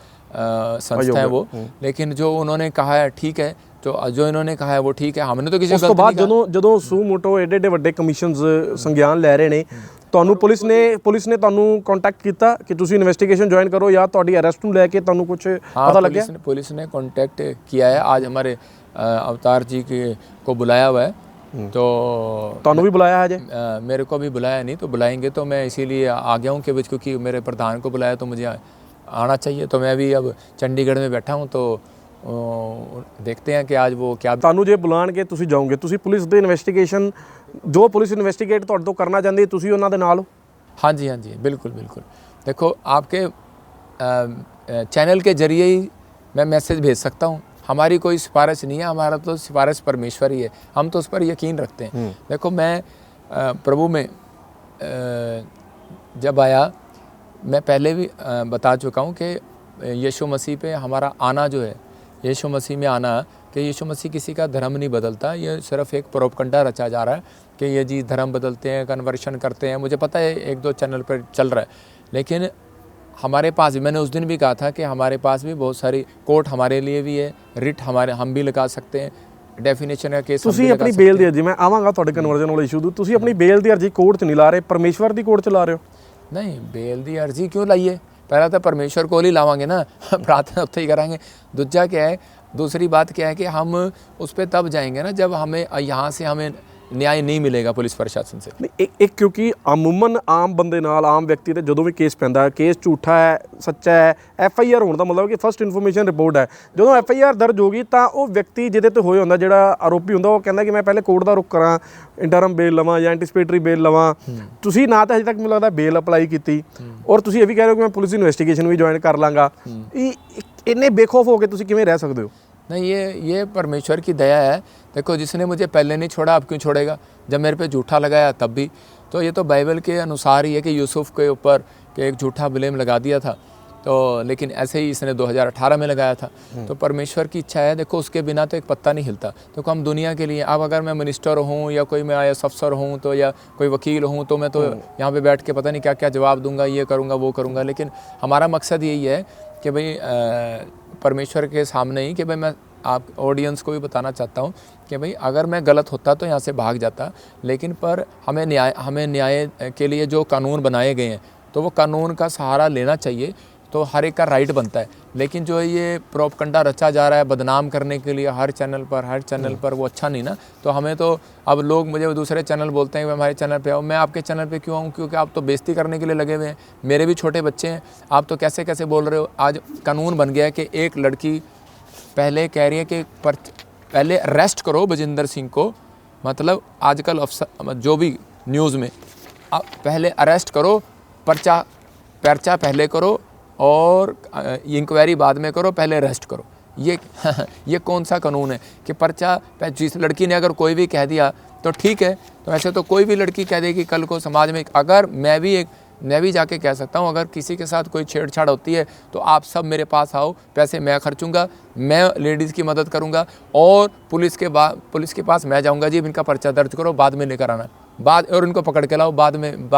संस्था है वो, लेकिन जो उन्होंने कहा है ठीक है, जो इन्होंने कहा है वो ठीक है। हमने तो किसी ਉਸ ਤੋਂ ਬਾਅਦ ਜਦੋਂ ਸੂ ਮੋਟੋ ਏਡੇ ਵੱਡੇ ਕਮਿਸ਼ਨਸ ਸੰਗਿਆਨ ਲੈ ਰਹੇ ਨੇ, ਤੁਹਾਨੂੰ ਪੁਲਿਸ ਨੇ ਤੁਹਾਨੂੰ ਕੰਟੈਕਟ ਕੀਤਾ ਕਿ ਤੁਸੀਂ ਇਨਵੈਸਟੀਗੇਸ਼ਨ ਜੁਆਇਨ ਕਰੋ ਜਾਂ ਤੁਹਾਡੀ ਅਰੈਸਟ ਨੂੰ ਲੈ ਕੇ ਤੁਹਾਨੂੰ ਕੁਝ ਪਤਾ ਲੱਗਿਆ? पुलिस ने कांटेक्ट किया है, आज हमारे अवतार जी को बुलाया हुआ है। तो ਤੁਹਾਨੂੰ ਵੀ ਬੁਲਾਇਆ ਹੈ? मेरे को भी बुलाया नहीं, तो बुलाएंगे तो मैं इसीलिए आ गया हूँ कि क्योंकि मेरे प्रधान को बुलाया तो मुझे आना चाहिए। तो मैं भी अब चंडीगढ़ में बैठा हूँ, तो देखते हैं कि आज वो क्या। ਤੁਹਾਨੂੰ ਜੇ ਬੁਲਾਣਗੇ ਤੁਸੀਂ ਜਾਓਗੇ? ਤੁਸੀਂ ਪੁਲਿਸ ਦੇ ਇਨਵੈਸਟੀਗੇਸ਼ਨ ਜੋ ਪੁਲਿਸ ਇਨਵੈਸਟੀਗੇਟ ਤੁਹਾਡੇ ਤੋਂ ਕਰਨਾ ਚਾਹੁੰਦੀ ਤੁਸੀਂ ਉਹਨਾਂ ਦੇ ਨਾਲ ਹੋ? हाँ जी बिल्कुल। देखो आपके चैनल के जरिए ही मैं मैसेज भेज सकता हूँ, हमारी कोई सिफारिश नहीं है, हमारा तो सिफारिश परमेश्वर ही है, हम तो उस पर यकीन रखते हैं। देखो मैं प्रभु में जब आया, मैं पहले भी बता चुका हूँ कि यीशु मसीह पे हमारा आना जो है, यीशु मसीह में आना, कि यीशु मसीह किसी का धर्म नहीं बदलता, ये सिर्फ एक प्रोपगंडा रचा जा रहा है कि ये जी धर्म बदलते हैं, कन्वर्शन करते हैं। मुझे पता है 1-2 चैनल पर चल रहा है, लेकिन हमारे पास भी, मैंने उस दिन भी कहा था कि हमारे पास भी बहुत सारी कोर्ट हमारे लिए भी है, रिट हम भी लगा सकते हैं, डेफिनेशन का केस। ਤੁਸੀਂ ਆਪਣੀ ਬੇਲ ਦੀ ਅਰਜ਼ੀ, ਮੈਂ ਆਵਾਂਗਾ ਤੁਹਾਡੇ ਕਨਵਰਜਨ ਵਾਲੇ ਇਸ਼ੂ ਤੋਂ, ਤੁਸੀਂ ਆਪਣੀ ਬੇਲ ਦੀ ਅਰਜ਼ੀ ਕੋਰਟ 'ਚ ਨਹੀਂ ਲਾ ਰਹੇ, ਪਰਮੇਸ਼ਵਰ ਦੀ ਕੋਰਟ 'ਚ ਲਾ ਰਹੇ ਹੋ? नहीं, बेल दी अर्जी क्यों लाइए, पहला तो परमेश्वर को ही लावांगे ना, प्रार्थना उत्थे ही करांगे। दूसरा क्या है, दूसरी बात क्या है कि हम उस पर तब जाएंगे ना जब हमें यहाँ से हमें न्याय नहीं मिलेगा पुलिस प्रशासन से। एक क्योंकि अमूमन आम बंदे नाल, आम व्यक्ति ते ਜਦੋਂ ਵੀ ਕੇਸ ਪੈਂਦਾ, ਕੇਸ ਝੂਠਾ ਹੈ ਸੱਚਾ ਹੈ, FIR ਹੋਣ ਦਾ ਮਤਲਬ ਕਿ ਫਸਟ ਇਨਫੋਰਮੇਸ਼ਨ ਰਿਪੋਰਟ ਹੈ। ਜਦੋਂ FIR ਦਰਜ ਹੋ ਗਈ ਤਾਂ ਉਹ ਵਿਅਕਤੀ ਜਿਹਦੇ ਤੇ ਹੋਇਆ ਹੁੰਦਾ, ਜਿਹੜਾ ਆਰੋਪੀ ਹੁੰਦਾ, ਉਹ ਕਹਿੰਦਾ ਕਿ ਮੈਂ ਪਹਿਲੇ ਕੋਰਟ ਦਾ ਰੁਖ ਕਰਾਂ, ਇੰਟਰਮ ਬੇਲ ਲਵਾਂ ਜਾਂ ਐਂਟੀਸਪੇਟਰੀ ਬੇਲ ਲਵਾਂ। ਤੁਸੀਂ ਨਾ ਤਾਂ ਅਜੇ ਤੱਕ ਮੈਨੂੰ ਲੱਗਦਾ ਬੇਲ ਅਪਲਾਈ ਕੀਤੀ, ਔਰ ਤੁਸੀਂ ਇਹ ਵੀ ਕਹਿ ਰਹੇ ਹੋ ਕਿ ਮੈਂ ਪੁਲਿਸ ਇਨਵੈਸਟੀਗੇਸ਼ਨ ਵੀ ਜੁਆਇਨ ਕਰ ਲਾਂਗਾ। ਇੰਨੇ ਬੇਖੌਫ ਹੋ ਕੇ ਤੁਸੀਂ ਕਿਵੇਂ ਰਹਿ ਸਕਦੇ ਹੋ? नहीं, ये परमेश्वर की दया है। देखो जिसने मुझे पहले नहीं छोड़ा अब क्यों छोड़ेगा, जब मेरे पे झूठा लगाया तब भी। तो ये तो बाइबल के अनुसार ही है कि यूसुफ के ऊपर के एक झूठा ब्लेम लगा दिया था, तो लेकिन ऐसे ही इसने 2018 में लगाया था। तो परमेश्वर की इच्छा है, देखो उसके बिना तो एक पत्ता नहीं हिलता। तो हम दुनिया के लिए, अब अगर मैं मिनिस्टर हूँ या कोई मैं IAS अफसर हूँ तो, या कोई वकील हूँ, तो मैं तो यहाँ पे बैठ के पता नहीं क्या क्या जवाब दूंगा, ये करूँगा वो करूँगा। लेकिन हमारा मकसद यही है कि भाई परमेश्वर के सामने ही कि भाई मैं आप ऑडियंस को भी बताना चाहता हूँ कि भाई अगर मैं गलत होता तो यहाँ से भाग जाता, लेकिन पर हमें न्याय के लिए जो कानून बनाए गए हैं तो वो कानून का सहारा लेना चाहिए, तो हर एक का राइट बनता है। लेकिन जो ये प्रोपगंडा रचा जा रहा है बदनाम करने के लिए हर चैनल पर वो अच्छा नहीं ना। तो हमें तो अब लोग मुझे दूसरे चैनल बोलते हैं कि हमारे चैनल पे आओ, मैं आपके चैनल पे क्यों आऊँ, क्योंकि आप तो बेइज्जती करने के लिए लगे हुए हैं। मेरे भी छोटे बच्चे हैं, आप तो कैसे कैसे बोल रहे हो। आज कानून बन गया है कि एक लड़की पहले कह रही है कि पहले अरेस्ट करो बजिंदर सिंह को, मतलब आजकल अफसर जो भी न्यूज़ में पहले अरेस्ट करो, पर्चा पहले करो और इंक्वायरी बाद में करो, पहले अरेस्ट करो। ये कौन सा कानून है कि पर्चा जिस लड़की ने अगर कोई भी कह दिया तो ठीक है, तो ऐसे तो कोई भी लड़की कह देगी कल को समाज में। अगर मैं भी जाके कह सकता हूँ अगर किसी के साथ कोई छेड़छाड़ होती है तो आप सब मेरे पास आओ, पैसे मैं खर्चूंगा, मैं लेडीज़ की मदद करूंगा और पुलिस के पास मैं जाऊंगा, जी इनका पर्चा दर्ज करो, बाद में लेकर आना, और इनको पकड़ के लाओ, बाद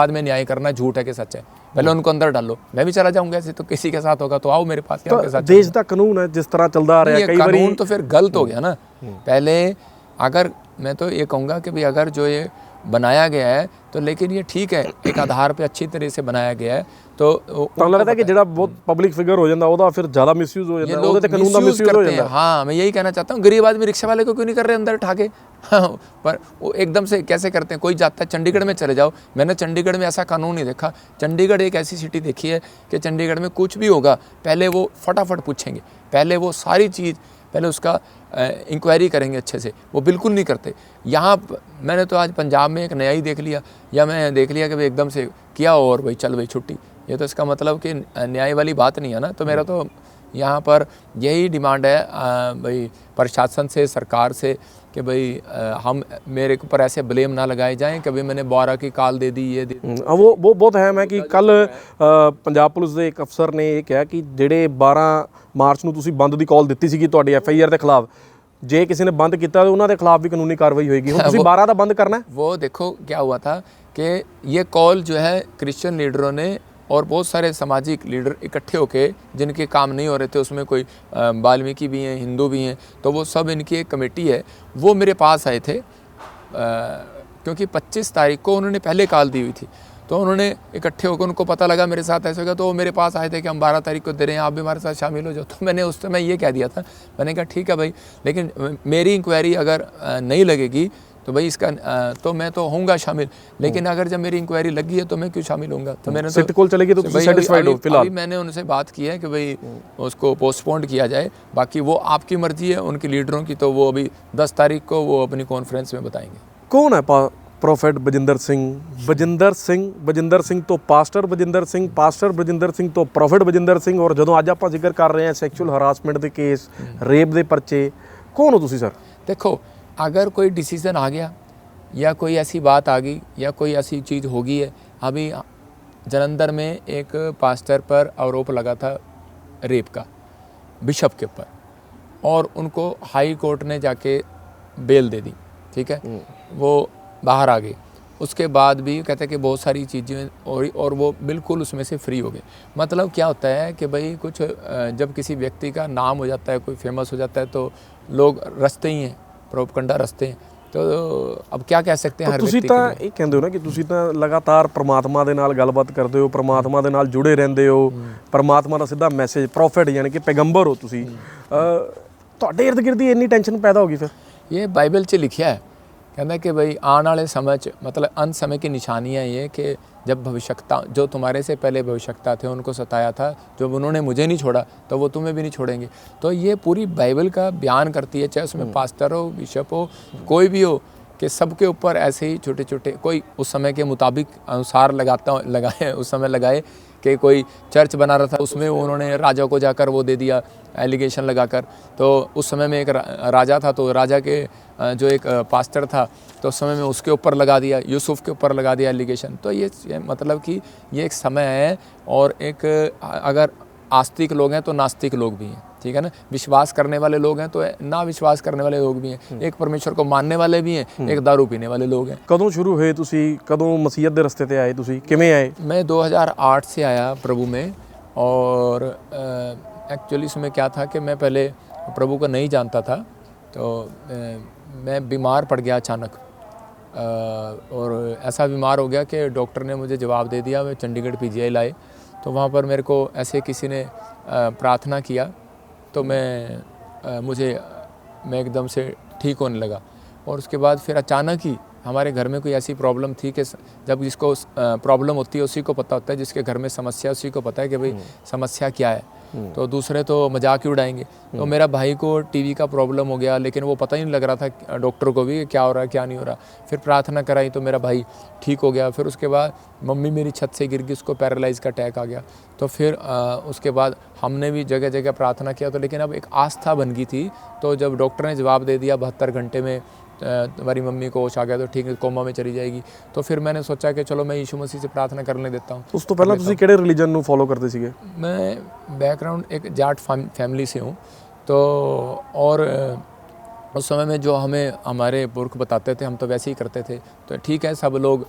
में न्याय करना, झूठ है कि सच है, पहले उनको अंदर डालो। मैं भी चला जाऊंगा ऐसे, तो किसी के साथ होगा तो आओ मेरे पास। तो देश का कानून है जिस तरह चलता आ रहा है, कई बार कानून तो फिर गलत हो गया ना। पहले अगर मैं तो ये कहूँगा कि भाई अगर जो ये बनाया गया है तो, लेकिन ये ठीक है, एक आधार पे अच्छी तरह से बनाया गया है, तो लगता है कि ਜਿਹੜਾ ਬਹੁਤ ਪਬਲਿਕ ਫਿਗਰ ਹੋ ਜਾਂਦਾ ਉਹਦਾ ਫਿਰ ਜ਼ਿਆਦਾ ਮਿਸਯੂਜ਼ ਹੋ ਜਾਂਦਾ, ਉਹਦੇ ਤੇ ਕਾਨੂੰਨ ਦਾ ਮਿਸਯੂਜ਼ ਹੋ ਜਾਂਦਾ। हाँ, मैं यही कहना चाहता हूँ, गरीब आदमी रिक्शा वाले को क्यों नहीं कर रहे अंदर उठा के। पर वो एकदम से कैसे करते हैं। कोई जाता है चंडीगढ़ में चले जाओ, मैंने चंडीगढ़ में ऐसा कानून नहीं देखा। चंडीगढ़ एक ऐसी सिटी देखी है कि चंडीगढ़ में कुछ भी होगा पहले वो फटाफट पूछेंगे, पहले वो सारी चीज़ पहले उसका इंक्वायरी करेंगे अच्छे से, वो बिल्कुल नहीं करते। यहाँ मैंने तो आज पंजाब में एक नया ही देख लिया, या मैं देख लिया कि भाई एकदम से किया और भाई चल भाई छुट्टी। ये तो इसका मतलब कि न्याय वाली बात नहीं है ना। तो मेरा तो यहाँ पर यही डिमांड है भाई प्रशासन से, सरकार से कि भाई हम मेरे ऊपर ऐसे ब्लेम ना लगाए जाएं कि भाई मैंने 12 की कॉल दे दी, ये दे दी। वो बहुत अहम है कि ਕੱਲ ਪੰਜਾਬ ਪੁਲਿਸ ਦੇ ਇੱਕ ਅਫਸਰ ਨੇ ਇਹ ਕਿਹਾ ਕਿ ਜਿਹੜੇ 12 ਮਾਰਚ ਨੂੰ ਤੁਸੀਂ ਬੰਦ ਦੀ ਕਾਲ ਦਿੱਤੀ ਸੀਗੀ ਤੁਹਾਡੀ FIR ਦੇ ਖਿਲਾਫ, ਜੇ ਕਿਸੇ ਨੇ ਬੰਦ ਕੀਤਾ ਤਾਂ ਉਹਨਾਂ ਦੇ ਖਿਲਾਫ ਵੀ ਕਾਨੂੰਨੀ ਕਾਰਵਾਈ ਹੋਏਗੀ। ਹੁਣ ਤੁਸੀਂ 12 ਦਾ ਬੰਦ करना है। वो देखो क्या हुआ था कि ये कॉल जो है क्रिश्चियन लीडरों ने और बहुत सारे सामाजिक लीडर इकट्ठे होके, जिनके काम नहीं हो रहे थे, उसमें कोई वाल्मीकि भी हैं, हिंदू भी हैं, तो वो सब इनकी एक कमेटी है, वो मेरे पास आए थे क्योंकि 25 तारीख को उन्होंने पहले कॉल दी हुई थी। तो उन्होंने इकट्ठे होकर, उनको पता लगा मेरे साथ ऐसे होगा, तो वो मेरे पास आए थे कि हम 12 तारीख को दे रहे हैं, आप भी हमारे साथ शामिल हो जाओ। तो मैंने उस समय ये कह दिया था, मैंने कहा ठीक है भाई, लेकिन मेरी इंक्वायरी अगर नहीं लगेगी तो भाई इसका तो मैं तो होऊंगा शामिल, लेकिन अगर जब मेरी इंक्वायरी लगी है तो मैं क्यों शामिल होऊंगा। तो मैंने सिट कॉल चलेगी तो तुम सैटिस्फाइड हो फिलहाल। अभी मैंने उनसे बात की है कि भाई उसको पोस्टपोन किया जाए, बाकी वो आपकी मर्जी है उनकी लीडरों की, तो वो अभी 10 तारीख को वो अपनी कॉन्फ्रेंस में बताएंगे। कौन है ਪ੍ਰੋਫੈਟ ਬਜਿੰਦਰ ਸਿੰਘ ਤੋਂ ਪਾਸਟਰ ਬਜਿੰਦਰ ਸਿੰਘ, ਪਾਸਟਰ ਬਜਿੰਦਰ ਸਿੰਘ ਤੋਂ ਪ੍ਰੋਫੈਟ ਬਜਿੰਦਰ ਸਿੰਘ, ਔਰ ਜਦੋਂ ਅੱਜ ਆਪਾਂ ਜ਼ਿਕਰ ਕਰ ਰਹੇ ਹਾਂ ਸੈਕਸ਼ੂਅਲ ਹਰਾਸਮੈਂਟ ਦੇ ਕੇਸ, ਰੇਪ ਦੇ ਪਰਚੇ, ਕੌਣ ਹੋ ਤੁਸੀਂ ਸਰ? देखो, अगर कोई डिसीज़न आ गया या कोई ऐसी बात आ गई या कोई ऐसी चीज़ होगी है, अभी जलंधर में एक पास्टर पर आरोप लगा था रेप का, बिशप के ऊपर, और उनको हाई कोर्ट ने जाके बेल दे दी, ठीक है, वो बाहर आ गए। उसके बाद भी कहते हैं कि बहुत सारी चीज़ें और वो बिल्कुल उसमें से फ्री हो गए। मतलब क्या होता है कि भाई कुछ जब किसी व्यक्ति का नाम हो जाता है, कोई फेमस हो जाता है, तो लोग रचते ही हैं, प्रोपगंडा रचते हैं। तो अब क्या कह सकते हैं। ਤੁਸੀਂ ਤਾਂ ਇਹ ਕਹਿੰਦੇ ਹੋ ਨਾ ਕਿ ਤੁਸੀਂ ਤਾਂ ਲਗਾਤਾਰ ਪ੍ਰਮਾਤਮਾ ਦੇ ਨਾਲ ਗੱਲਬਾਤ ਕਰਦੇ ਹੋ, ਪ੍ਰਮਾਤਮਾ ਦੇ ਨਾਲ ਜੁੜੇ ਰਹਿੰਦੇ ਹੋ, ਪ੍ਰਮਾਤਮਾ ਦਾ ਸਿੱਧਾ ਮੈਸੇਜ, ਪ੍ਰੋਫੈਟ ਯਾਨੀ ਕਿ ਪੈਗੰਬਰ ਹੋ ਤੁਸੀਂ, ਤੁਹਾਡੇ ਇਰਦ ਗਿਰਦ ਇੰਨੀ ਟੈਨਸ਼ਨ ਪੈਦਾ ਹੋ ਗਈ ਫਿਰ? ये बाइबल 'ਚ लिखा है, कहना कि भाई आने वाले समय मतलब अंत समय की निशानियाँ ये कि जब भविष्यवक्ता जो तुम्हारे से पहले भविष्यवक्ता थे उनको सताया था, जब उन्होंने मुझे नहीं छोड़ा तो वो तुम्हें भी नहीं छोड़ेंगे। तो ये पूरी बाइबल का बयान करती है, चाहे उसमें पास्टर हो, बिशप हो, कोई भी हो, कि सबके ऊपर ऐसे ही छोटे छोटे, कोई उस समय के मुताबिक अनुसार लगाए उस समय लगाए कि कोई चर्च बना रहा था, उसमें उन्होंने राजा को जाकर वो दे दिया एलिगेशन लगाकर। तो उस समय में एक राजा था, तो राजा के जो एक पास्टर था, तो उस समय में उसके ऊपर लगा दिया, यूसुफ के ऊपर लगा दिया एलिगेशन। तो ये मतलब कि ये एक समय है, और एक अगर आस्तिक लोग हैं तो नास्तिक लोग भी हैं, ठीक है ना, विश्वास करने वाले लोग हैं तो ना विश्वास करने वाले लोग भी हैं, एक परमेश्वर को मानने वाले भी हैं, एक दारू पीने वाले लोग हैं। कदों शुरू हुए तुसी, कदों मसीहत दे रस्ते ते आए तुसी, किवें आए? मैं 2008 से आया प्रभु में, और एक्चुअली इसमें क्या था कि मैं पहले प्रभु को नहीं जानता था, तो मैं बीमार पड़ गया अचानक। और ऐसा बीमार हो गया कि डॉक्टर ने मुझे जवाब दे दिया, मैं चंडीगढ़ पीजीआई लाए। तो वहाँ पर मेरे को ऐसे किसी ने प्रार्थना किया, तो मैं एकदम से ठीक होने लगा। और उसके बाद फिर अचानक ही हमारे घर में कोई ऐसी प्रॉब्लम थी कि जब जिसको प्रॉब्लम होती है उसी को पता होता है, जिसके घर में समस्या उसी को पता है कि भाई समस्या क्या है। तो दूसरे तो मजाक ही उड़ाएंगे। तो मेरा भाई को टीवी का प्रॉब्लम हो गया, लेकिन वो पता ही नहीं लग रहा था डॉक्टर को भी क्या हो रहा है क्या नहीं हो रहा। फिर प्रार्थना कराई तो मेरा भाई ठीक हो गया। फिर उसके बाद मम्मी मेरी छत से गिर गई, उसको पैरालाइज का अटैक आ गया। तो फिर उसके बाद हमने भी जगह जगह प्रार्थना किया, तो लेकिन अब एक आस्था बन गई थी। तो जब डॉक्टर ने जवाब दे दिया 72 घंटे में तुम्हारी मम्मी को होश आ गया, तो ठीक है कोमा में चली जाएगी, तो फिर मैंने सोचा कि चलो मैं यीशु मसीह से प्रार्थना करने देता हूँ। ਉਸ ਤੋਂ ਪਹਿਲਾਂ ਤੁਸੀਂ ਕਿਹੜੇ ਰਿਲੀਜਨ ਨੂੰ ਫੋਲੋ ਕਰਦੇ ਸੀਗੇ? मैं बैकग्राउंड एक जाट फैमिली से हूँ। तो और उस समय में जो हमें हमारे पुरख बताते थे हम तो वैसे ही करते थे। तो ठीक है, सब लोग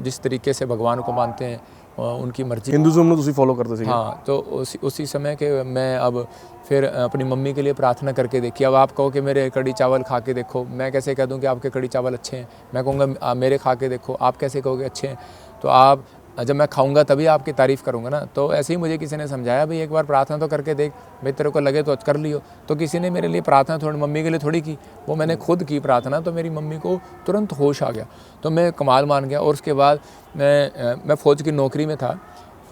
जिस तरीके से भगवान को मानते हैं उनकी मर्जी। ਹਿੰਦੂਜ਼ਮ ਨੂੰ ਤੁਸੀਂ ਫੋਲੋ ਕਰਦੇ ਸੀਗੇ? हाँ, तो उसी समय के मैं अब फिर अपनी मम्मी के लिए प्रार्थना करके देखी। अब आप कहो कि मेरे कड़ी चावल खा के देखो, मैं कैसे कह दूं कि आपके कड़ी चावल अच्छे हैं? मैं कहूँगा मेरे खा के देखो, आप कैसे कहोगे अच्छे हैं? तो आप जब मैं खाऊंगा तभी आपकी तारीफ़ करूंगा ना। तो ऐसे ही मुझे किसी ने समझाया, भाई एक बार प्रार्थना तो करके देख, भाई तेरे को लगे तो कर लियो। तो किसी ने मेरे लिए प्रार्थना थोड़ी मम्मी के लिए थोड़ी की, वो मैंने खुद की प्रार्थना। तो मेरी मम्मी को तुरंत होश आ गया, तो मैं कमाल मान गया। और उसके बाद मैं फ़ौज की नौकरी में था।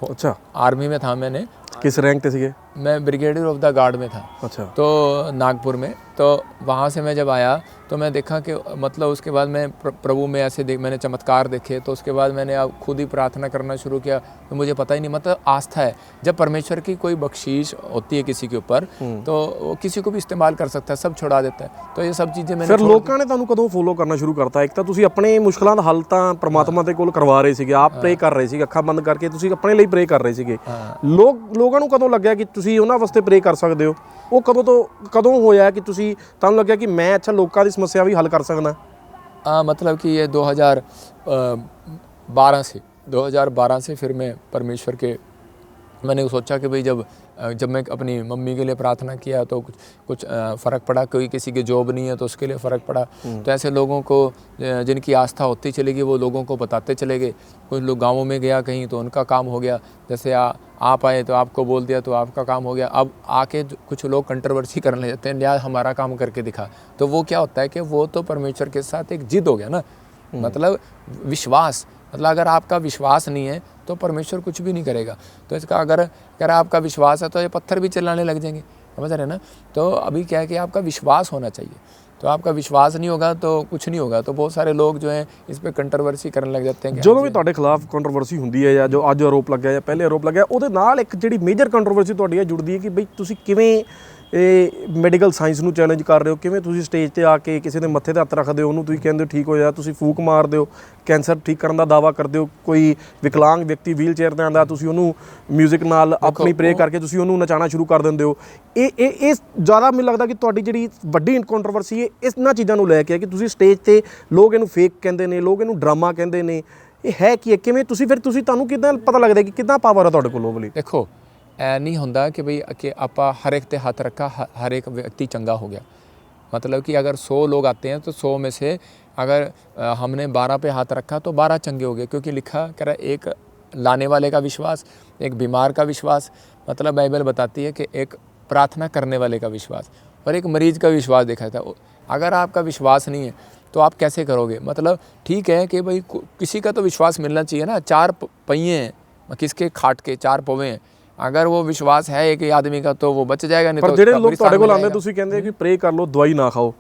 अच्छा, आर्मी में था मैंने। किस रैंक पे सीगे? मैं ब्रिगेडियर ऑफ द गार्ड में था। अच्छा। तो नागपुर में। तो वहाँ से मैं जब आया तो मैं देखा कि मतलब उसके बाद मैं प्रभु में ऐसे मैंने चमत्कार देखे। तो उसके बाद मैंने अब खुद ही प्रार्थना करना शुरू किया। तो मुझे पता ही नहीं, मतलब आस्था है। जब परमेश्वर की कोई बख्शीश होती है किसी के ऊपर, तो वो किसी को भी इस्तेमाल कर सकता है, सब छुड़ा देता है। तो ये सब चीज़ें मैंने ਫਿਰ ਲੋਕਾਂ ਨੇ ਤੁਹਾਨੂੰ ਕਦੋਂ ਫੋਲੋ ਕਰਨਾ ਸ਼ੁਰੂ ਕਰਤਾ? ਇੱਕ ਤਾਂ ਤੁਸੀਂ ਆਪਣੇ ਮੁਸ਼ਕਲਾਂ ਦਾ ਹੱਲ ਤਾਂ ਪ੍ਰਮਾਤਮਾ ਦੇ ਕੋਲ ਕਰਵਾ ਰਹੇ ਸੀਗੇ, ਆਪ ਪ੍ਰੇ ਕਰ ਰਹੇ ਸੀਗੇ, ਅੱਖਾਂ ਬੰਦ ਕਰਕੇ ਤੁਸੀਂ ਆਪਣੇ ਲਈ ਪ੍ਰੇ ਕਰ ਰਹੇ ਸੀਗੇ। ਲੋਕਾਂ ਨੂੰ ਕਦੋਂ ਲੱਗਿਆ ਕਿ ਤੁਸੀਂ ਉਹਨਾਂ ਵਾਸਤੇ ਪ੍ਰੇ ਕਰ ਸਕਦੇ ਹੋ? ਉਹ ਕਦੋਂ ਹੋਇਆ ਕਿ ਤੁਸੀਂ ਤੁਹਾਨੂੰ ਲੱਗਿਆ ਕਿ ਮੈਂ ਅੱਛਾ ਲੋਕਾਂ ਦੀ ਸਮੱਸਿਆ ਵੀ ਹੱਲ ਕਰ ਸਕਦਾ? मतलब कि ये 2012 से फिर मैं परमेश्वर के मैंने सोचा कि भाई जब मैं अपनी मम्मी के लिए प्रार्थना किया तो कुछ फ़र्क पड़ा। कोई किसी की जॉब नहीं है तो उसके लिए फ़र्क पड़ा। तो ऐसे लोगों को जिनकी आस्था होती चली गई वो लोगों को बताते चले गए। कुछ लोग गाँवों में गया कहीं तो उनका काम हो गया। जैसे आप आए तो आपको बोल दिया तो आपका काम हो गया। अब आके कुछ लोग कंट्रोवर्सी करने लग जाते हैं, यार हमारा काम करके दिखा। तो वो क्या होता है कि वो तो परमेश्वर के साथ एक जिद हो गया ना, मतलब विश्वास। मतलब अगर आपका विश्वास नहीं है तो परमेश्वर कुछ भी नहीं करेगा। तो इसका अगर आपका विश्वास है तो ये पत्थर भी चलाने लग जाएंगे, समझ रहे हैं ना। तो अभी क्या है कि आपका विश्वास होना चाहिए। तो आपका विश्वास नहीं होगा तो कुछ नहीं होगा। तो बहुत सारे लोग जो हैं इस पर ਕੰਟਰੋਵਰਸੀ ਕਰਨ ਲੱਗ ਜਾਂਦੇ हैं। ਜਦੋਂ ਵੀ ਤੁਹਾਡੇ ਖਿਲਾਫ ਕੰਟਰੋਵਰਸੀ ਹੁੰਦੀ ਹੈ ਜਾਂ ਜੋ ਅੱਜ ਆਰੋਪ ਲੱਗਿਆ ਜਾਂ ਪਹਿਲੇ ਆਰੋਪ ਲੱਗਿਆ, ਉਹਦੇ ਨਾਲ ਇੱਕ ਜਿਹੜੀ ਮੇਜਰ ਕੰਟਰੋਵਰਸੀ ਤੁਹਾਡੀ ਇਹ ਜੁੜਦੀ ਹੈ ਕਿ ਬਈ ਤੁਸੀਂ ਕਿਵੇਂ ਇਹ ਮੈਡੀਕਲ ਸਾਇੰਸ ਨੂੰ ਚੈਲੰਜ ਕਰ ਰਹੇ ਹੋ, ਕਿਵੇਂ ਤੁਸੀਂ ਸਟੇਜ ਤੇ ਆ ਕੇ ਕਿਸੇ ਦੇ ਮੱਥੇ ਤੇ ਹੱਥ ਰੱਖਦੇ ਹੋ, ਉਹਨੂੰ ਤੁਸੀਂ ਕਹਿੰਦੇ ਹੋ ਠੀਕ ਹੋ ਜਾ, ਤੁਸੀਂ ਫੂਕ ਮਾਰਦੇ ਹੋ, ਕੈਂਸਰ ਠੀਕ ਕਰਨ ਦਾ ਦਾਅਵਾ ਕਰਦੇ ਹੋ। ਕੋਈ ਵਿਕਲਾਂਗ ਵਿਅਕਤੀ ਵੀਲ ਚੇਅਰ ਤੇ ਆਉਂਦਾ, ਤੁਸੀਂ ਉਹਨੂੰ ਮਿਊਜ਼ਿਕ ਨਾਲ ਆਪਣੀ ਪ੍ਰੇ ਕਰਕੇ ਤੁਸੀਂ ਉਹਨੂੰ ਨਚਾਉਣਾ ਸ਼ੁਰੂ ਕਰ ਦਿੰਦੇ ਹੋ। ਇਹ ਜ਼ਿਆਦਾ ਮੈਨੂੰ ਲੱਗਦਾ ਕਿ ਤੁਹਾਡੀ ਜਿਹੜੀ ਵੱਡੀ ਕੰਟਰੋਵਰਸੀ ਹੈ ਇਹਨਾਂ ਚੀਜ਼ਾਂ ਨੂੰ ਲੈ ਕੇ ਹੈ ਕਿ ਤੁਸੀਂ ਸਟੇਜ ਤੇ ਲੋਕ ਇਹਨੂੰ ਫੇਕ ਕਹਿੰਦੇ ਨੇ, ਲੋਕ ਇਹਨੂੰ ਡਰਾਮਾ ਕਹਿੰਦੇ ਨੇ। ਇਹ ਹੈ ਕੀ ਹੈ? ਕਿਵੇਂ ਤੁਸੀਂ ਤੁਹਾਨੂੰ ਕਿੱਦਾਂ ਪਤਾ ਲੱਗਦਾ ਕਿ ਕਿੱਦਾਂ ਪਾਵਰ ਹੈ ਤੁਹਾਡੇ ਕੋਲ ਲੋਕ ਲਈ? ਦੇਖੋ ਐ ਨਹੀਂ ਹੁੰਦਾ ਕਿ ਬਈ ਕਿ ਆਪਾਂ ਹਰ एक ਤੇ ਹੱਥ ਰੱਖਾ हर एक व्यक्ति चंगा हो गया। मतलब कि अगर 100 लोग आते हैं तो 100 में से अगर हमने 12 पे हाथ रखा तो 12 चंगे हो गए। क्योंकि लिखा कह रहा है एक लाने वाले का विश्वास, एक बीमार का विश्वास, मतलब बाइबल बताती है कि एक प्रार्थना करने वाले का विश्वास और एक मरीज का विश्वास देखा था। अगर आपका विश्वास नहीं है तो आप कैसे करोगे? मतलब ठीक है कि भाई किसी का तो विश्वास मिलना चाहिए ना। 4 पहिए हैं, किसके खाट के 4 पौवे हैं। अगर वो विश्वास है एक ही आदमी का तो वो बच जाएगा, नहीं पर ਜਿਹੜੇ ਲੋਕ ਤੁਹਾਡੇ ਕੋਲ ਆਉਂਦੇ ਤੁਸੀਂ ਕਹਿੰਦੇ ਕਿ ਪ੍ਰੇ ਕਰ ਲਓ, ਦਵਾਈ ਨਾ ਖਾਓ,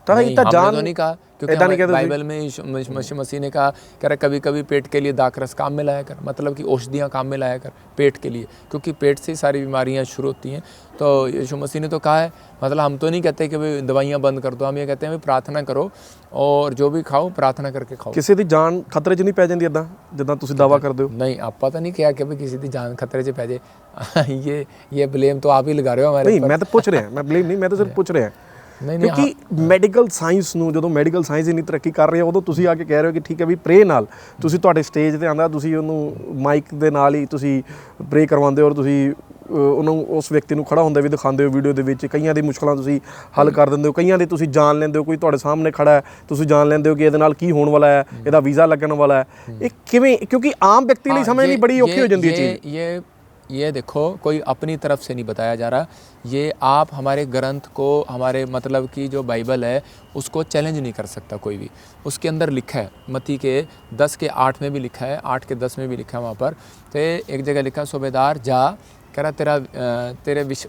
ਤਾਂ ਇਹ ਤਾਂ जान नहीं कहा। क्योंकि बाइबल में यीशु मसीह ने कहा कह रहा कभी कभी पेट के लिए दाखरस काम में लाया कर, मतलब कि औषधियाँ काम में लाया कर पेट के लिए, क्योंकि पेट से ही सारी बीमारियाँ शुरू होती हैं। तो यीशु मसीह ने तो कहा है, मतलब हम तो नहीं कहते कि भाई दवाइयाँ बंद कर दो, हम ये कहते हैं भाई प्रार्थना करो और जो भी खाओ प्रार्थना करके खाओ। ਕਿਸੇ ਦੀ ਜਾਨ ਖਤਰੇ 'ਚ ਨਹੀਂ ਪੈ ਜਾਂਦੀ ਇੱਦਾਂ ਜਿੱਦਾਂ ਤੁਸੀਂ ਦਾਅਵਾ ਕਰਦੇ ਹੋ? नहीं, आप पता नहीं क्या कि भाई किसी की जान खतरे से पै जाए। ये ब्लेम तो आप ही लगा रहे हो हमारे। नहीं, मैं तो पूछ रहा, मैं ब्लेम नहीं, मैं तो सिर्फ पूछ ਰਿਹਾ। ਕਿਉਂਕਿ ਮੈਡੀਕਲ ਸਾਇੰਸ ਨੂੰ ਜਦੋਂ ਮੈਡੀਕਲ ਸਾਇੰਸ ਇੰਨੀ ਤਰੱਕੀ ਕਰ ਰਹੀ ਹੈ ਉਦੋਂ ਤੁਸੀਂ ਆ ਕੇ ਕਹਿ ਰਹੇ ਹੋ ਕਿ ਠੀਕ ਹੈ ਵੀ ਪ੍ਰੇ ਨਾਲ ਤੁਸੀਂ ਤੁਹਾਡੇ ਸਟੇਜ ਤੇ ਆਂਦਾ ਤੁਸੀਂ ਉਹਨੂੰ ਮਾਈਕ ਦੇ ਨਾਲ ਹੀ ਤੁਸੀਂ ਪ੍ਰੇ ਕਰਵਾਉਂਦੇ ਹੋ ਔਰ ਤੁਸੀਂ ਉਹਨੂੰ ਉਸ ਵਿਅਕਤੀ ਨੂੰ ਖੜਾ ਹੁੰਦਾ ਵੀ ਦਿਖਾਉਂਦੇ ਹੋ ਵੀਡੀਓ ਦੇ ਵਿੱਚ, ਕਈਆਂ ਦੀ ਮੁਸ਼ਕਲਾਂ ਤੁਸੀਂ ਹੱਲ ਕਰ ਦਿੰਦੇ ਹੋ, ਕਈਆਂ ਦੀ ਤੁਸੀਂ ਜਾਣ ਲੈਂਦੇ ਹੋ, ਕੋਈ ਤੁਹਾਡੇ ਸਾਹਮਣੇ ਖੜਾ ਹੈ ਤੁਸੀਂ ਜਾਣ ਲੈਂਦੇ ਹੋ ਕਿ ਇਹਦੇ ਨਾਲ ਕੀ ਹੋਣ ਵਾਲਾ ਹੈ, ਇਹਦਾ ਵੀਜ਼ਾ ਲੱਗਣ ਵਾਲਾ ਹੈ, ਇਹ ਕਿਵੇਂ, ਕਿਉਂਕਿ ਆਮ ਵਿਅਕਤੀ ਲਈ ਸਮਝਣੀ ਬੜੀ ਔਖੀ ਹੋ ਜਾਂਦੀ ਹੈ ਚੀਜ਼। ये देखो कोई अपनी तरफ से नहीं बताया जा रहा, ये आप हमारे ग्रंथ को, हमारे मतलब की जो बाइबल है उसको चैलेंज नहीं कर सकता कोई भी। उसके अंदर लिखा है, मत्ती के 10 के 8 में भी लिखा है, 8 के 10 में भी लिखा है वहाँ पर। तो एक जगह लिखा सूबेदार जा, कह रहा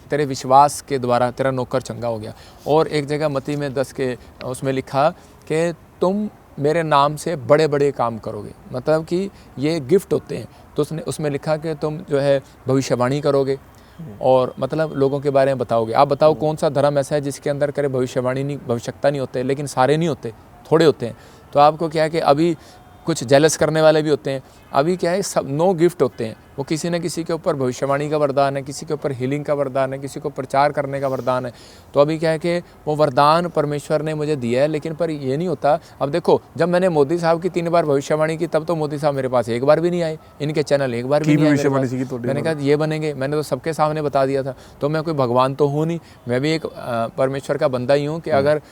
तेरे विश्वास के द्वारा तेरा नौकर चंगा हो गया। और एक जगह मत्ती में 10 के उसमें लिखा कि तुम मेरे नाम से बड़े बड़े काम करोगे, मतलब कि ये गिफ्ट होते हैं। तो उसमें लिखा कि तुम जो है भविष्यवाणी करोगे और मतलब लोगों के बारे में बताओगे। आप बताओ कौन सा धर्म ऐसा है जिसके अंदर करे भविष्यवाणी नहीं, भविष्यता नहीं होते, लेकिन सारे नहीं होते, थोड़े होते हैं। तो आपको क्या है कि अभी कुछ जेलस करने वाले भी होते हैं, अभी क्या है सब 9 गिफ्ट होते हैं, वो किसी न किसी के ऊपर भविष्यवाणी का वरदान है, किसी के ऊपर हीलिंग का वरदान है, किसी को प्रचार करने का वरदान है। तो अभी क्या है कि वो वरदान परमेश्वर ने मुझे दिया है, लेकिन पर ये नहीं होता। अब देखो जब मैंने मोदी साहब की 3 बार भविष्यवाणी की, तब तो मोदी साहब मेरे पास एक बार भी नहीं आए, इनके चैनल एक बार भी नहीं आए मेरे पास। मैंने कहा ये बनेंगे, मैंने तो सबके सामने बता दिया था। तो मैं कोई भगवान तो हूँ नहीं, मैं भी एक परमेश्वर का बंदा ही हूँ कि अगर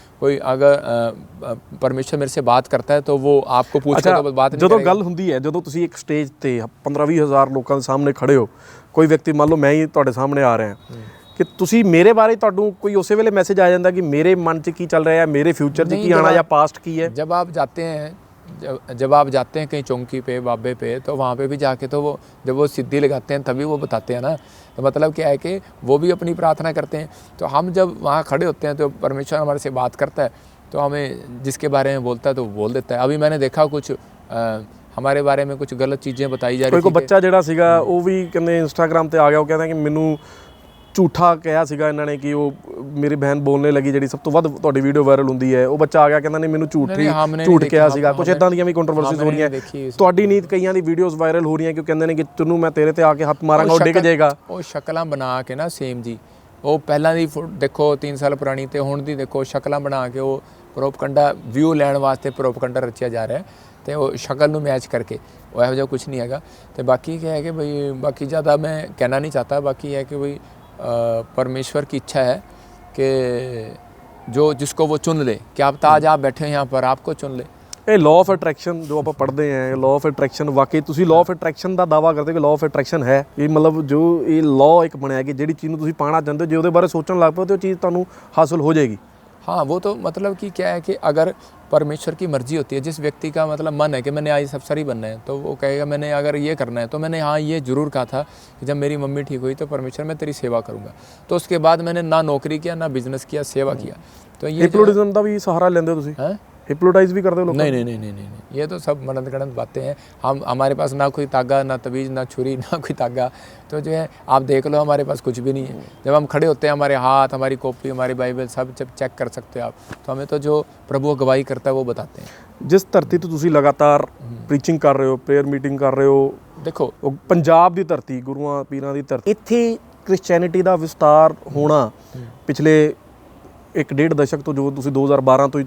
परमेश्वर मेरे से बात करता है तो वो आपको पूछ कर तो बात नहीं ਜਦੋਂ करेगा। ਗੱਲ ਹੁੰਦੀ ਹੈ, ਜਦੋਂ ਤੁਸੀਂ ਇੱਕ ਸਟੇਜ ਤੇ 15-20 ਹਜ਼ਾਰ ਲੋਕਾਂ ਦੇ ਸਾਹਮਣੇ ਖੜੇ ਹੋ, ਕੋਈ ਵਿਅਕਤੀ ਮੰਨ ਲਓ ਮੈਂ ਹੀ ਤੁਹਾਡੇ ਸਾਹਮਣੇ ਆ ਰਿਹਾ ਕਿ ਤੁਸੀਂ ਮੇਰੇ ਬਾਰੇ ਤੁਹਾਨੂੰ ਕੋਈ ਉਸੇ ਵੇਲੇ ਮੈਸੇਜ ਆ ਜਾਂਦਾ ਕਿ ਮੇਰੇ ਮਨ 'ਚ ਕੀ ਚੱਲ ਰਿਹਾ ਹੈ, ਮੇਰੇ ਫਿਊਚਰ 'ਚ ਕੀ ਆਣਾ ਜਾਂ ਪਾਸਟ ਕੀ है। जब आप जाते हैं जब आप जाते हैं कहीं चौंकी पे, बाबे पे, तो वहाँ पे भी जाके तो वो जब वो सिद्धि लगाते हैं तभी वो बताते हैं ना। तो मतलब क्या है कि वो भी अपनी प्रार्थना करते हैं। तो हम जब वहाँ खड़े होते हैं तो परमेश्वर हमारे से बात करता है, तो हमें जिसके बारे में बोलता है तो वो बोल देता है। अभी मैंने देखा कुछ हमारे बारे में कुछ गलत चीज़ें बताई जा रही ਕੋਈ ਬੱਚਾ ਜਿਹੜਾ ਸੀਗਾ ਉਹ ਵੀ ਕਹਿੰਦੇ ਇੰਸਟਾਗ੍ਰਾਮ ਤੇ ਆ ਗਿਆ, ਉਹ ਕਹਿੰਦਾ ਕਿ ਮੈਨੂੰ ਝੂਠਾ ਕਿਹਾ ਸੀਗਾ ਇਹਨਾਂ ਨੇ ਕਿ ਉਹ ਮੇਰੀ ਬਹਿਨ ਬੋਲਣੇ ਲੱਗੀ, ਜਿਹੜੀ ਸਭ ਤੋਂ ਵੱਧ ਤੁਹਾਡੀ ਵੀਡੀਓ ਵਾਇਰਲ ਹੁੰਦੀ ਹੈ। ਉਹ ਬੱਚਾ ਆ ਗਿਆ ਕਹਿੰਦਾ ਨਹੀਂ ਮੈਨੂੰ ਝੂਠ ਕਿਹਾ ਸੀਗਾ। ਕੁਝ ਇਦਾਂ ਦੀਆਂ ਵੀ ਕੰਟਰੋਵਰਸੀਜ਼ ਹੋ ਰਹੀਆਂ। ਤੁਹਾਡੀ ਨੀਤ ਕਈਆਂ ਦੀ ਵੀਡੀਓਜ਼ ਵਾਇਰਲ ਹੋ ਰਹੀਆਂ ਕਿ ਕਹਿੰਦੇ ਨੇ ਕਿ ਤੈਨੂੰ ਮੈਂ ਤੇਰੇ ਤੇ ਆ ਕੇ ਹੱਥ ਮਾਰਾਂਗਾ, ਉਹ ਡਿੱਗ ਜਾਏਗਾ। ਉਹ ਸ਼ਕਲਾਂ ਬਣਾ ਕੇ ਨਾ ਸੇਮ ਜੀ, ਉਹ ਪਹਿਲਾਂ ਦੀ ਦੇਖੋ 3 ਸਾਲ ਪੁਰਾਣੀ ਤੇ ਹੁਣ ਦੀ ਦੇਖੋ ਸ਼ਕਲਾਂ ਬਣਾ ਕੇ ਉਹ ਪ੍ਰੋਪਗੈਂਡਾ ਵਿਊ ਲੈਣ ਵਾਸਤੇ ਪ੍ਰੋਪਗੈਂਡਾ ਰਚਿਆ ਜਾ ਰਿਹਾ ਤੇ ਉਹ ਸ਼ਕਲ ਨੂੰ ਮੈਚ ਕਰਕੇ ਉਹ ਇਹੋ ਜਿਹਾ ਕੁਝ ਨਹੀਂ ਹੈਗਾ। ਤੇ ਬਾਕੀ क्या है कि भाई बाकी ज़्यादा मैं कहना नहीं चाहता। बाकी है कि भाई परमेश्वर की इच्छा है कि जो जिसको वो चुन ले, कि आप आज आप बैठे हैं यहाँ पर, आपको चुन ले। ਇਹ ਲਾਅ ਆਫ ਅਟਰੈਕਸ਼ਨ ਜੋ ਆਪਾਂ ਪੜ੍ਹਦੇ ਹਾਂ, ਲਾਅ ਆਫ ਅਟਰੈਕਸ਼ਨ ਵਾਕਈ ਤੁਸੀਂ ਲਾਅ ਆਫ ਅਟਰੈਕਸ਼ਨ ਦਾ ਦਾਵਾ ਕਰਦੇ ਹੋ ਕਿ ਲਾਅ ਆਫ ਅਟਰੈਕਸ਼ਨ ਹੈ। ਇਹ ਮਤਲਬ ਜੋ ਇਹ ਲਾਅ ਇੱਕ ਬਣਿਆ ਕਿ ਜਿਹੜੀ ਚੀਜ਼ ਨੂੰ ਤੁਸੀਂ ਪਾਣਾ ਚਾਹੁੰਦੇ ਹੋ, ਜੇ ਉਹਦੇ ਬਾਰੇ ਸੋਚਣ ਲੱਗ ਪਓ ਤਾਂ ਉਹ ਚੀਜ਼ ਤੁਹਾਨੂੰ ਹਾਸਲ ਹੋ ਜਾਏਗੀ। हाँ, वो तो मतलब कि क्या है कि अगर परमेश्वर की मर्जी होती है, जिस व्यक्ति का मतलब मन है कि मैंने आज अफसर ही बनना है, तो वो कहेगा मैंने अगर ये करना है। तो मैंने हाँ ये ज़रूर कहा था कि जब मेरी मम्मी ठीक हुई तो परमेश्वर मैं तेरी सेवा करूँगा। तो उसके बाद मैंने ना नौकरी किया, ना बिजनेस किया, सेवा किया। तो ये हिप्नोटिज्म ਦਾ ਵੀ ਸਹਾਰਾ ਲੈਂਦੇ ਹੋ ਤੁਸੀਂ? हैं हिप्नोटाइज भी करते हो लोग? नहीं, ये तो सब मनत गणत बातें हैं। हमारे पास ना कोई तागा, ना तवीज़, ना छुरी, ना कोई तागा। तो जो है आप देख लो हमारे पास कुछ भी नहीं है। जब हम खड़े होते हैं हमारे हाथ, हमारी कॉपी, हमारी बाइबल सब जब चेक कर सकते हो आप। तो हमें तो जो प्रभु गवाही करता है वो बताते हैं। जिस धरती तो ਤੁਸੀਂ ਲਗਾਤਾਰ ਪ੍ਰੀਚਿੰਗ ਕਰ ਰਹੇ ਹੋ, ਪ੍ਰੇਅਰ ਮੀਟਿੰਗ ਕਰ ਰਹੇ ਹੋ, देखो ਉਹ ਪੰਜਾਬ ਦੀ ਧਰਤੀ, ਗੁਰੂਆਂ ਪੀਰਾਂ ਦੀ ਧਰਤੀ, ਇੱਥੇ ਕ੍ਰਿਸਚੀਅਨਿਟੀ ਦਾ ਵਿਸਤਾਰ ਹੋਣਾ ਪਿਛਲੇ 1.5 ਦਸ਼ਕ ਤੋਂ, ਜੋ ਤੁਸੀਂ 2012 ਤੋਂ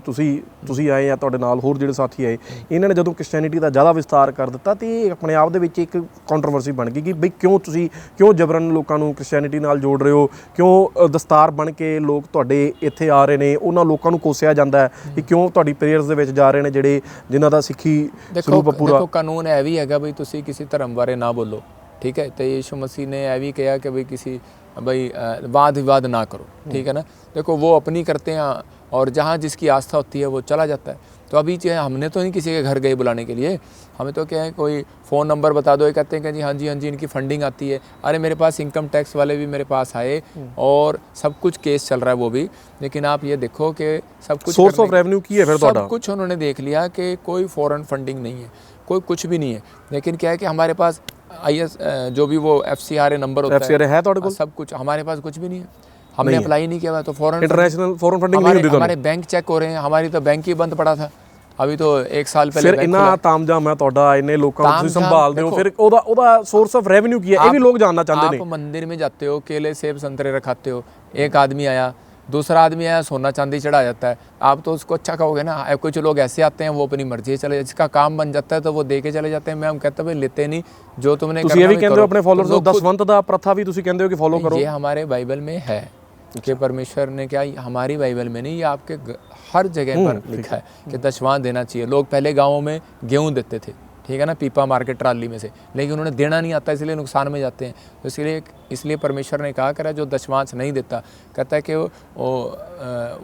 ਤੁਸੀਂ ਆਏ ਆ, ਤੁਹਾਡੇ ਨਾਲ ਹੋਰ ਜਿਹੜੇ ਸਾਥੀ ਆਏ, ਇਹਨਾਂ ਨੇ ਜਦੋਂ ਕ੍ਰਿਸਚੀਅਨਿਟੀ ਦਾ ਜ਼ਿਆਦਾ ਵਿਸਤਾਰ ਕਰ ਦਿੱਤਾ ਤੇ ਇਹ ਆਪਣੇ ਆਪ ਦੇ ਵਿੱਚ ਇੱਕ ਕੰਟਰੋਵਰਸੀ ਬਣ ਗਈ ਕਿ ਬਈ ਕਿਉਂ ਜਬਰਨ ਲੋਕਾਂ ਨੂੰ ਕ੍ਰਿਸਚੀਅਨਿਟੀ ਨਾਲ ਜੋੜ ਰਹੇ ਹੋ, ਕਿਉਂ ਦਸਤਾਰ ਬਣ ਕੇ ਲੋਕ ਤੁਹਾਡੇ ਇੱਥੇ ਆ ਰਹੇ ਨੇ, ਉਹਨਾਂ ਲੋਕਾਂ ਨੂੰ ਕੋਸਿਆ ਜਾਂਦਾ ਹੈ ਕਿ ਕਿਉਂ ਤੁਹਾਡੀ ਪ੍ਰੇਅਰਸ ਦੇ ਵਿੱਚ ਜਾ ਰਹੇ ਨੇ ਜਿਹੜੇ ਜਿਨ੍ਹਾਂ ਦਾ ਸਿੱਖੀ ਸਰੂਪ ਪੂਰਾ। ਦੇਖੋ ਕਾਨੂੰਨ ਇਹ ਵੀ ਹੈਗਾ ਬਈ ਤੁਸੀਂ ਕਿਸੇ ਧਰਮ ਬਾਰੇ ਨਾ ਬੋਲੋ, ठीक है। तो यीशु मसीह ने यह भी कहा कि भाई किसी वाद विवाद ना करो, ठीक है ना। देखो वो अपनी करते हैं और जहाँ जिसकी आस्था होती है वो चला जाता है। तो अभी जो है हमने तो नहीं किसी के घर गए बुलाने के लिए, हमें तो क्या है कोई फ़ोन नंबर बता दो, ये कहते हैं कि हाँ जी इनकी फंडिंग आती है। अरे मेरे पास इनकम टैक्स वाले भी मेरे पास आए और सब कुछ केस चल रहा है वो भी। लेकिन आप ये देखो कि सब कुछ सोर्स ऑफ रेवेन्यू की है, फिर सब कुछ उन्होंने देख लिया कि कोई फॉरेन फंडिंग नहीं है, कोई कुछ भी नहीं है। लेकिन क्या है कि हमारे पास IS जो भी वो FCRA नंबर होता है ਤੁਹਾਡੇ ਕੋਲ, सब कुछ हमारे पास कुछ भी नहीं है। हमने अप्लाई नहीं किया हुआ। तो इंटरनेशनल फॉरेन फंडिंग नहीं होती। हमारे बैंक चेक हो रहे हैं, हमारी तो बैंक ही बंद पड़ा था अभी तो 1 साल पहले। ਫਿਰ ਇੰਨਾ ਤਾਮਝਾਮ ਹੈ ਤੁਹਾਡਾ, ਇੰਨੇ ਲੋਕਾਂ ਨੂੰ ਤੁਸੀਂ ਸੰਭਾਲਦੇ ਹੋ, ਫਿਰ ਉਹਦਾ ਸੋਰਸ ਆਫ ਰੈਵਨਿਊ ਕੀ ਹੈ, ਇਹ ਵੀ ਲੋਕ ਜਾਣਨਾ ਚਾਹੁੰਦੇ ਨੇ। आप मंदिर में जाते हो, केले सेब संतरे रखाते हो, एक आदमी आया दूसरा आदमी आया सोना चांदी चढ़ा जाता है, आप तो उसको अच्छा कहोगे ना। कुछ लोग ऐसे आते हैं वो अपनी मर्जी से चले, जिसका काम बन जाता है तो वो दे के चले जाते हैं। मैं हम कहते हैं भाई लेते नहीं, जो तुमने ਤੁਸੀਂ ਇਹ ਵੀ करना ਕਹਿੰਦੇ ਹੋ ਆਪਣੇ ਫਾਲੋਅਰਸ ਨੂੰ लोग खुद- ਦਸਵੰਤ ਦਾ ਪ੍ਰਥਾ ਵੀ ਤੁਸੀਂ ਕਹਿੰਦੇ ਹੋ ਕਿ ਫੋਲੋ ਕਰੋ। ये हमारे बाइबल में है कि परमेश्वर ने क्या, हमारी बाइबल में नहीं, ये आपके हर जगह पर लिखा है कि दशवां देना चाहिए। लोग पहले गाँवों में गेहूँ देते थे, ठीक है ना, पीपा मार के ट्राली में से, लेकिन उन्हें देना नहीं आता इसलिए नुकसान में जाते हैं। तो इसलिए परमेश्वर ने कहा करा जो दशवांश नहीं देता, कहता है कि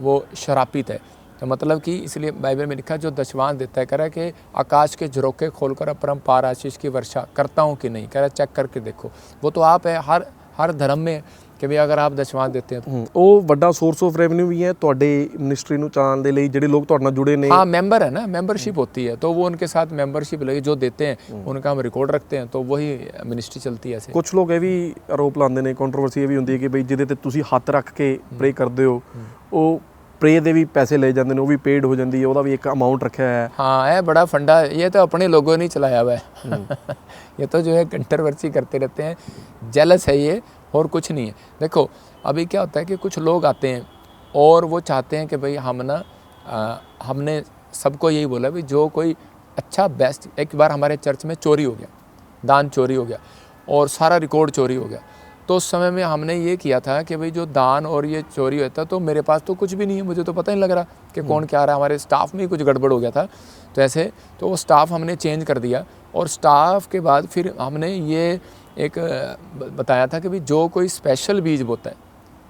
वो शरापित है। तो मतलब कि इसलिए बाइबल में लिखा जो दशवांश देता है, कह रहा है कि आकाश के झरोखे खोलकर अपरंपार आशीष की वर्षा करता हूँ कि नहीं, कह रहा है चेक करके देखो। वो तो आप है हर धर्म में कि भाई अगर आप दशवांश देते हैं तो ਉਹ ਵੱਡਾ ਸੋਰਸ ਆਫ ਰੈਵਨਿਊ ਵੀ ਹੈ ਤੁਹਾਡੇ ਮਿਨਿਸਟਰੀ ਨੂੰ ਚਲਾਉਣ ਦੇ ਲਈ, ਜਿਹੜੇ ਲੋਕ ਤੁਹਾਡੇ ਨਾਲ ਜੁੜੇ ਨੇ। हाँ मेंबर है ना, मेंबरशिप होती है तो वो उनके साथ मेंबरशिप लगी, जो देते हैं उनका हम रिकॉर्ड रखते हैं, तो वही मिनिस्ट्री चलती है ऐसे। ਕੁਝ ਲੋਕ ਇਹ ਵੀ ਆਰੋਪ ਲਾਉਂਦੇ ਨੇ, ਕੰਟਰੋਵਰਸੀ ਇਹ ਵੀ ਹੁੰਦੀ ਹੈ ਕਿ ਬਈ ਜਿਹਦੇ ਤੇ ਤੁਸੀਂ ਹੱਥ ਰੱਖ ਕੇ ਪ੍ਰੇ ਕਰਦੇ ਹੋ ਉਹ ਪ੍ਰੇ ਦੇ ਵੀ ਪੈਸੇ ਲਏ ਜਾਂਦੇ ਨੇ, ਉਹ ਵੀ ਪੇਡ ਹੋ ਜਾਂਦੀ ਹੈ, ਉਹਦਾ ਵੀ ਇੱਕ ਅਮਾਊਂਟ ਰੱਖਿਆ ਹੈ। हाँ है बड़ा फंडा, ये तो अपने लोगों ने चलाया हुआ है ये तो जो है कंट्रोवर्सी करते रहते हैं, जेलस है ये, और कुछ नहीं है। देखो अभी क्या होता है कि कुछ लोग आते हैं और वो चाहते हैं कि भाई हमने सबको यही बोला भाई जो कोई अच्छा बेस्ट, एक बार हमारे चर्च में चोरी हो गया, दान चोरी हो गया और सारा रिकॉर्ड चोरी हो गया। तो उस समय में हमने ये किया था कि भाई जो दान और ये चोरी होता, तो मेरे पास तो कुछ भी नहीं है, मुझे तो पता ही नहीं लग रहा कि कौन क्या रहा है। हमारे स्टाफ में ही कुछ गड़बड़ हो गया था, तो ऐसे तो वो स्टाफ हमने चेंज कर दिया। और स्टाफ के बाद फिर हमने ये एक बताया था कि भाई जो कोई स्पेशल बीज बोता है,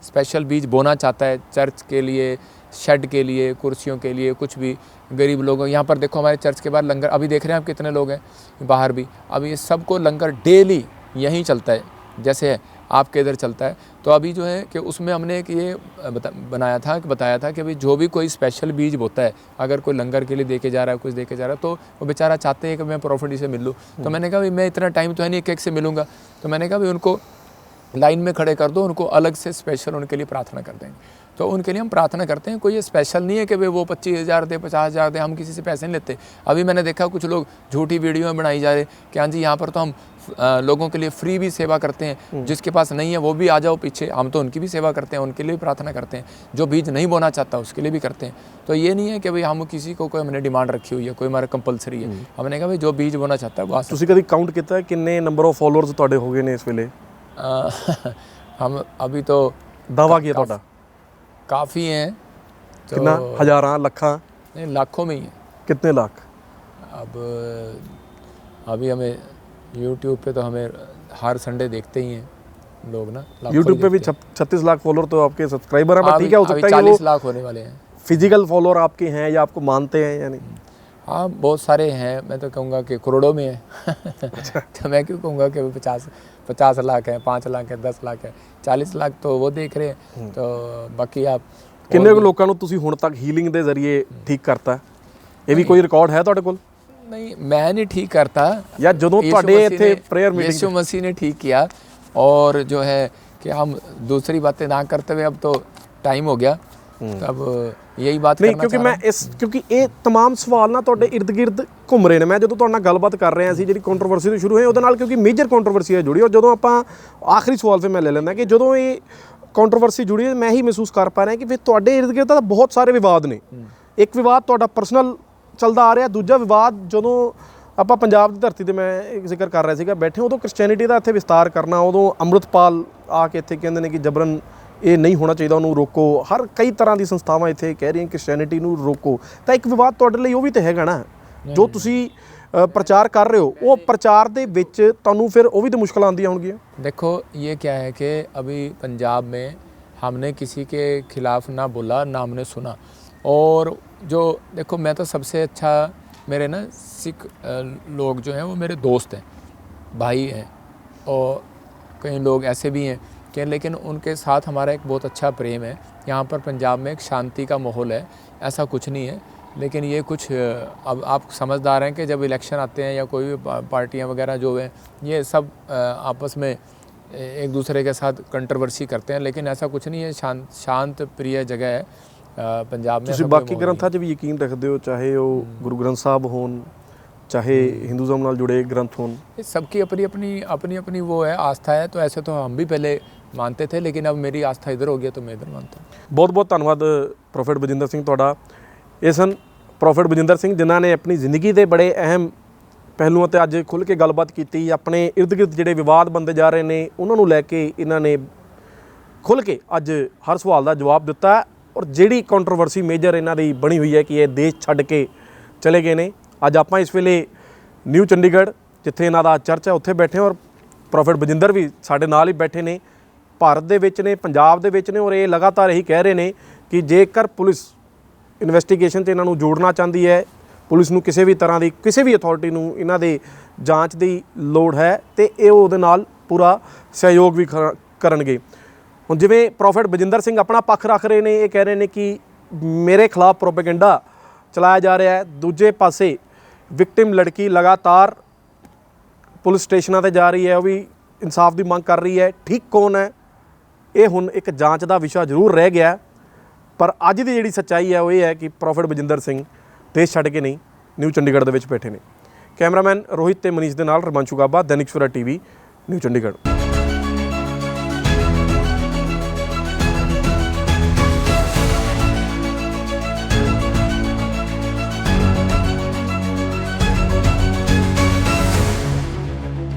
स्पेशल बीज बोना चाहता है चर्च के लिए, शेड के लिए, कुर्सियों के लिए, कुछ भी गरीब लोगों, यहाँ पर देखो हमारे चर्च के बाहर लंगर, अभी देख रहे हैं आप कितने लोग हैं बाहर भी, अभी ये सबको लंगर डेली यहीं चलता है, जैसे आपके इधर चलता है। तो अभी जो है कि उसमें हमने एक ये बताया था कि भाई जो भी कोई स्पेशल बीज बोता है, अगर कोई लंगर के लिए दे के जा रहा है, कुछ दे के जा रहा है, तो वो बेचारा चाहते हैं कि मैं प्रॉफिट से मिल लूँ। तो मैंने कहा भाई मैं इतना टाइम तो है नहीं एक से मिलूँगा, तो मैंने कहा भाई उनको लाइन में खड़े कर दो, उनको अलग से स्पेशल उनके लिए प्रार्थना कर देंगे। तो उनके लिए हम प्रार्थना करते हैं, कोई ये स्पेशल नहीं है कि भाई वो 25,000 दे, 50,000 दे, हम किसी से पैसे नहीं लेते। अभी मैंने देखा कुछ लोग झूठी वीडियो में बनाई जा रहे कि हाँ जी यहाँ पर तो हम लोगों के लिए फ्री भी सेवा करते हैं, जिसके पास नहीं है वो भी आ जाओ पीछे, हम तो उनकी भी सेवा करते हैं, उनके लिए भी प्रार्थना करते हैं, जो बीज नहीं बोना चाहता उसके लिए भी करते हैं। तो ये नहीं है कि भाई हम किसी को कोई हमने डिमांड रखी हुई है, कोई हमारा कंपलसरी है। हमने कहा भाई जो बीज बोना चाहता है वो आ सकता ਤੁਸੀਂ ਕਦੀ ਕਾਊਂਟ ਕੀਤਾ ਹੈ ਕਿੰਨੇ ਨੰਬਰ ਆਫ ਫਾਲੋਅਰਸ ਤੁਹਾਡੇ ਹੋ ਗਏ ਨੇ ਇਸ ਵੇਲੇ? है। हम अभी तो ਦਾਵਾ ਕੀ ਹੈ ਤੁਹਾਡਾ? काफ़ी हैं, तो ਕਿੰਨਾ? ਹਜ਼ਾਰਾਂ, ਲੱਖਾਂ? नहीं लाखों में ही है। कितने लाख? अब अभी हमें यूट्यूब पे तो हमें हर संडे देखते ही हैं लोग ना, लाखों यूट्यूब पे भी देखते 36 लाख फॉलोअर तो आपके सब्सक्राइबर हैं, हैं। पर ठीक है, हो अभी सकता है कि 40 वो लाख होने वाले हैं। फिजिकल फॉलोअर आपके हैं या आपको मानते हैं या नहीं? हाँ बहुत सारे हैं, मैं तो कहूँगा कि करोड़ों में है तो मैं क्यों कहूँगा कि 50 लाख है, 5 लाख है, 10 लाख है, 40 लाख तो वो देख रहे हैं। तो बाकी आप ਕਿੰਨੇ ਕੁ ਲੋਕਾਂ ਨੂੰ ਤੁਸੀਂ ਹੁਣ ਤੱਕ ਹੀਲਿੰਗ ਦੇ ਜ਼ਰੀਏ ਠੀਕ ਕਰਤਾ? ਇਹ ਵੀ ਕੋਈ ਰਿਕਾਰਡ ਹੈ ਤੁਹਾਡੇ ਕੋਲ? नहीं मैं नहीं ठीक करता, या ਜਦੋਂ यीशु ਤੁਹਾਡੇ मसीह ਇੱਥੇ ने- प्रेयर मीटिंग यीशु मसीह ने ठीक किया। और जो है कि हम दूसरी बातें ना करते हुए, अब तो टाइम हो गया, तब यही बात ਨਹੀਂ करना ਕਿਉਂਕਿ चाह ਮੈਂ रहा हूं। ਕਿਉਂਕਿ ਇਹ तमाम ਸਵਾਲ ਨਾ ਤੁਹਾਡੇ ਇਰਦ ਗਿਰਦ ਘੁੰਮ ਰਹੇ ਨੇ। ਮੈਂ ਜਦੋਂ ਤੁਹਾਡੇ ਨਾਲ ਗੱਲਬਾਤ ਕਰ ਰਿਹਾ ਸੀ ਜਿਹੜੀ ਕੰਟਰੋਵਰਸੀ ਤੋਂ ਸ਼ੁਰੂ ਹੋਈ ਉਹਦੇ ਨਾਲ, ਕਿਉਂਕਿ ਮੇਜਰ ਕੰਟਰੋਵਰਸੀ ਹੈ ਜੁੜੀ। ਔਰ ਜਦੋਂ ਆਪਾਂ ਆਖਰੀ ਸਵਾਲ ਫਿਰ ਮੈਂ ਲੈ ਲੈਂਦਾ ਕਿ ਜਦੋਂ ਇਹ ਕੰਟਰੋਵਰਸੀ ਜੁੜੀ ਹੈ, ਮੈਂ ਹੀ ਮਹਿਸੂਸ ਕਰ ਪਾ ਰਿਹਾ ਕਿ ਫਿਰ ਤੁਹਾਡੇ ਇਰਦ ਗਿਰਦ ਤਾਂ ਬਹੁਤ ਸਾਰੇ ਵਿਵਾਦ ਨੇ। ਇੱਕ ਵਿਵਾਦ ਤੁਹਾਡਾ ਪਰਸਨਲ ਚੱਲਦਾ ਆ ਰਿਹਾ, ਦੂਜਾ ਵਿਵਾਦ ਜਦੋਂ ਆਪਾਂ ਪੰਜਾਬ ਦੀ ਧਰਤੀ ਤੇ ਮੈਂ ਇੱਕ ਜ਼ਿਕਰ ਕਰ ਰਿਹਾ ਸੀਗਾ ਬੈਠੇ, ਉਦੋਂ ਕ੍ਰਿਸਚੈਨਿਟੀ ਦਾ ਇੱਥੇ ਵਿਸਤਾਰ ਕਰਨਾ, ਉਦੋਂ ਅੰਮ੍ਰਿਤਪਾਲ ਆ ਕੇ ਇੱਥੇ ਕਹਿੰਦੇ ਨੇ ਕਿ ਜਬਰਨ ਇਹ ਨਹੀਂ ਹੋਣਾ ਚਾਹੀਦਾ, ਉਹਨੂੰ ਰੋਕੋ। ਹਰ ਕਈ ਤਰ੍ਹਾਂ ਦੀ ਸੰਸਥਾਵਾਂ ਇੱਥੇ ਕਹਿ ਰਹੀਆਂ ਕ੍ਰਿਸਚੈਨਿਟੀ ਨੂੰ ਰੋਕੋ। ਤਾਂ ਇੱਕ ਵਿਵਾਦ ਤੁਹਾਡੇ ਲਈ ਉਹ ਵੀ ਤਾਂ ਹੈਗਾ ਨਾ, ਜੋ ਤੁਸੀਂ ਪ੍ਰਚਾਰ ਕਰ ਰਹੇ ਹੋ, ਉਹ ਪ੍ਰਚਾਰ ਦੇ ਵਿੱਚ ਤੁਹਾਨੂੰ ਫਿਰ ਉਹ ਵੀ ਤਾਂ ਮੁਸ਼ਕਲਾਂ ਆਉਂਦੀਆਂ ਹੋਣਗੀਆਂ। देखो ये क्या है कि अभी पंजाब में हमने किसी के खिलाफ ना बोला, ना हमने सुना। और जो देखो मैं तो सबसे अच्छा, मेरे ना सिख लोग जो हैं वो मेरे दोस्त हैं, भाई हैं, और कई लोग ऐसे भी हैं कि लेकिन उनके साथ हमारा एक बहुत अच्छा प्रेम है। यहाँ पर पंजाब में एक शांति का माहौल है, ऐसा कुछ नहीं है। लेकिन ये कुछ अब आप समझदार हैं कि जब इलेक्शन आते हैं या कोई भी पार्टियाँ वगैरह जो हैं, ये सब आपस में एक दूसरे के साथ कंट्रोवर्सी करते हैं, लेकिन ऐसा कुछ नहीं है। शांत प्रिय जगह है पंजाब में। ਤੁਸੀਂ ਬਾਕੀ ਗ੍ਰੰਥਾਂ 'ਚ ਵੀ ਯਕੀਨ ਰੱਖਦੇ ਹੋ, ਚਾਹੇ ਉਹ ਗੁਰੂ ਗ੍ਰੰਥ ਸਾਹਿਬ ਹੋਣ, चाहे हिंदुज़म नाल जुड़े ग्रंथ हों? सबकी अपनी अपनी वो है, आस्था है। तो ऐसे तो हम भी पहले मानते थे, लेकिन अब मेरी आस्था इधर हो गई तो मैं इधर मानता हूँ। ਬਹੁਤ ਬਹੁਤ ਧੰਨਵਾਦ ਪ੍ਰੋਫੈਟ ਬਜਿੰਦਰ ਸਿੰਘ ਤੁਹਾਡਾ। ਇਹ ਸਨ ਪ੍ਰੋਫੈਟ ਬਜਿੰਦਰ ਸਿੰਘ, ਜਿਨ੍ਹਾਂ ਨੇ ਆਪਣੀ ਜ਼ਿੰਦਗੀ ਦੇ ਬੜੇ ਅਹਿਮ ਪਹਿਲੂਆਂ 'ਤੇ ਅੱਜ ਖੁੱਲ੍ਹ ਕੇ ਗੱਲਬਾਤ ਕੀਤੀ। ਆਪਣੇ ਇਰਦ ਗਿਰਦ ਜਿਹੜੇ ਵਿਵਾਦ ਬਣਦੇ ਜਾ ਰਹੇ ਨੇ ਉਹਨਾਂ ਨੂੰ ਲੈ ਕੇ ਇਹਨਾਂ ਨੇ ਖੁੱਲ੍ਹ ਕੇ ਅੱਜ ਹਰ ਸਵਾਲ ਦਾ ਜਵਾਬ ਦਿੱਤਾ। ਔਰ ਜਿਹੜੀ ਕੰਟਰੋਵਰਸੀ ਮੇਜਰ ਇਹਨਾਂ ਦੀ ਬਣੀ ਹੋਈ ਹੈ ਕਿ ਇਹ ਦੇਸ਼ ਛੱਡ ਕੇ ਚਲੇ ਗਏ ਨੇ, ਅੱਜ ਆਪਾਂ ਇਸ ਵੇਲੇ ਨਿਊ ਚੰਡੀਗੜ੍ਹ ਜਿੱਥੇ ਇਹਨਾਂ ਦਾ ਚਰਚ ਹੈ ਉੱਥੇ ਬੈਠੇ ਹਾਂ, ਔਰ ਪ੍ਰੋਫੈਟ ਬਜਿੰਦਰ ਵੀ ਸਾਡੇ ਨਾਲ ਹੀ ਬੈਠੇ ਨੇ, ਭਾਰਤ ਦੇ ਵਿੱਚ ਨੇ, ਪੰਜਾਬ ਦੇ ਵਿੱਚ ਨੇ। ਔਰ ਇਹ ਲਗਾਤਾਰ ਇਹੀ ਕਹਿ ਰਹੇ ਨੇ ਕਿ ਜੇਕਰ ਪੁਲਿਸ ਇਨਵੈਸਟੀਗੇਸ਼ਨ 'ਚ ਇਹਨਾਂ ਨੂੰ ਜੋੜਨਾ ਚਾਹੁੰਦੀ ਹੈ, ਪੁਲਿਸ ਨੂੰ ਕਿਸੇ ਵੀ ਤਰ੍ਹਾਂ ਦੀ ਕਿਸੇ ਵੀ ਅਥਾਰਟੀ ਨੂੰ ਇਹਨਾਂ ਦੇ ਜਾਂਚ ਦੀ ਲੋੜ ਹੈ ਤੇ ਇਹ ਉਹਦੇ ਨਾਲ ਪੂਰਾ ਸਹਿਯੋਗ ਵੀ ਕਰਨਗੇ। ਹੁਣ ਜਿਵੇਂ ਪ੍ਰੋਫੈਟ ਬਜਿੰਦਰ ਸਿੰਘ ਆਪਣਾ ਪੱਖ ਰੱਖ ਰਹੇ ਨੇ, ਇਹ ਕਹਿ ਰਹੇ ਨੇ ਕਿ ਮੇਰੇ ਖਿਲਾਫ ਪ੍ਰੋਪੇਗੈਂਡਾ ਚਲਾਇਆ ਜਾ ਰਿਹਾ ਹੈ। ਦੂਜੇ ਪਾਸੇ ਵਿਕਟਿਮ ਲੜਕੀ ਲਗਾਤਾਰ ਪੁਲਿਸ ਸਟੇਸ਼ਨਾਂ 'ਤੇ ਜਾ ਰਹੀ ਹੈ, ਉਹ ਵੀ ਇਨਸਾਫ ਦੀ ਮੰਗ ਕਰ ਰਹੀ ਹੈ। ਠੀਕ ਕੌਣ ਹੈ ਇਹ ਹੁਣ ਇੱਕ ਜਾਂਚ ਦਾ ਵਿਸ਼ਾ ਜ਼ਰੂਰ ਰਹਿ ਗਿਆ, ਪਰ ਅੱਜ ਦੀ ਜਿਹੜੀ ਸੱਚਾਈ ਹੈ ਉਹ ਇਹ ਹੈ ਕਿ ਪ੍ਰੋਫੈਟ ਬਜਿੰਦਰ ਸਿੰਘ ਦੇਸ਼ ਛੱਡ ਕੇ ਨਹੀਂ, ਨਿਊ ਚੰਡੀਗੜ੍ਹ ਦੇ ਵਿੱਚ ਬੈਠੇ ਨੇ। ਕੈਮਰਾਮੈਨ ਰੋਹਿਤ ਤੇ ਮਨੀਸ਼ ਦੇ ਨਾਲ ਰਮਨ ਸ਼ੁਗਾਬਾ, ਦੈਨਿਕ ਸਵੇਰਾ ਟੀਵੀ, ਨਿਊ ਚੰਡੀਗੜ੍ਹ।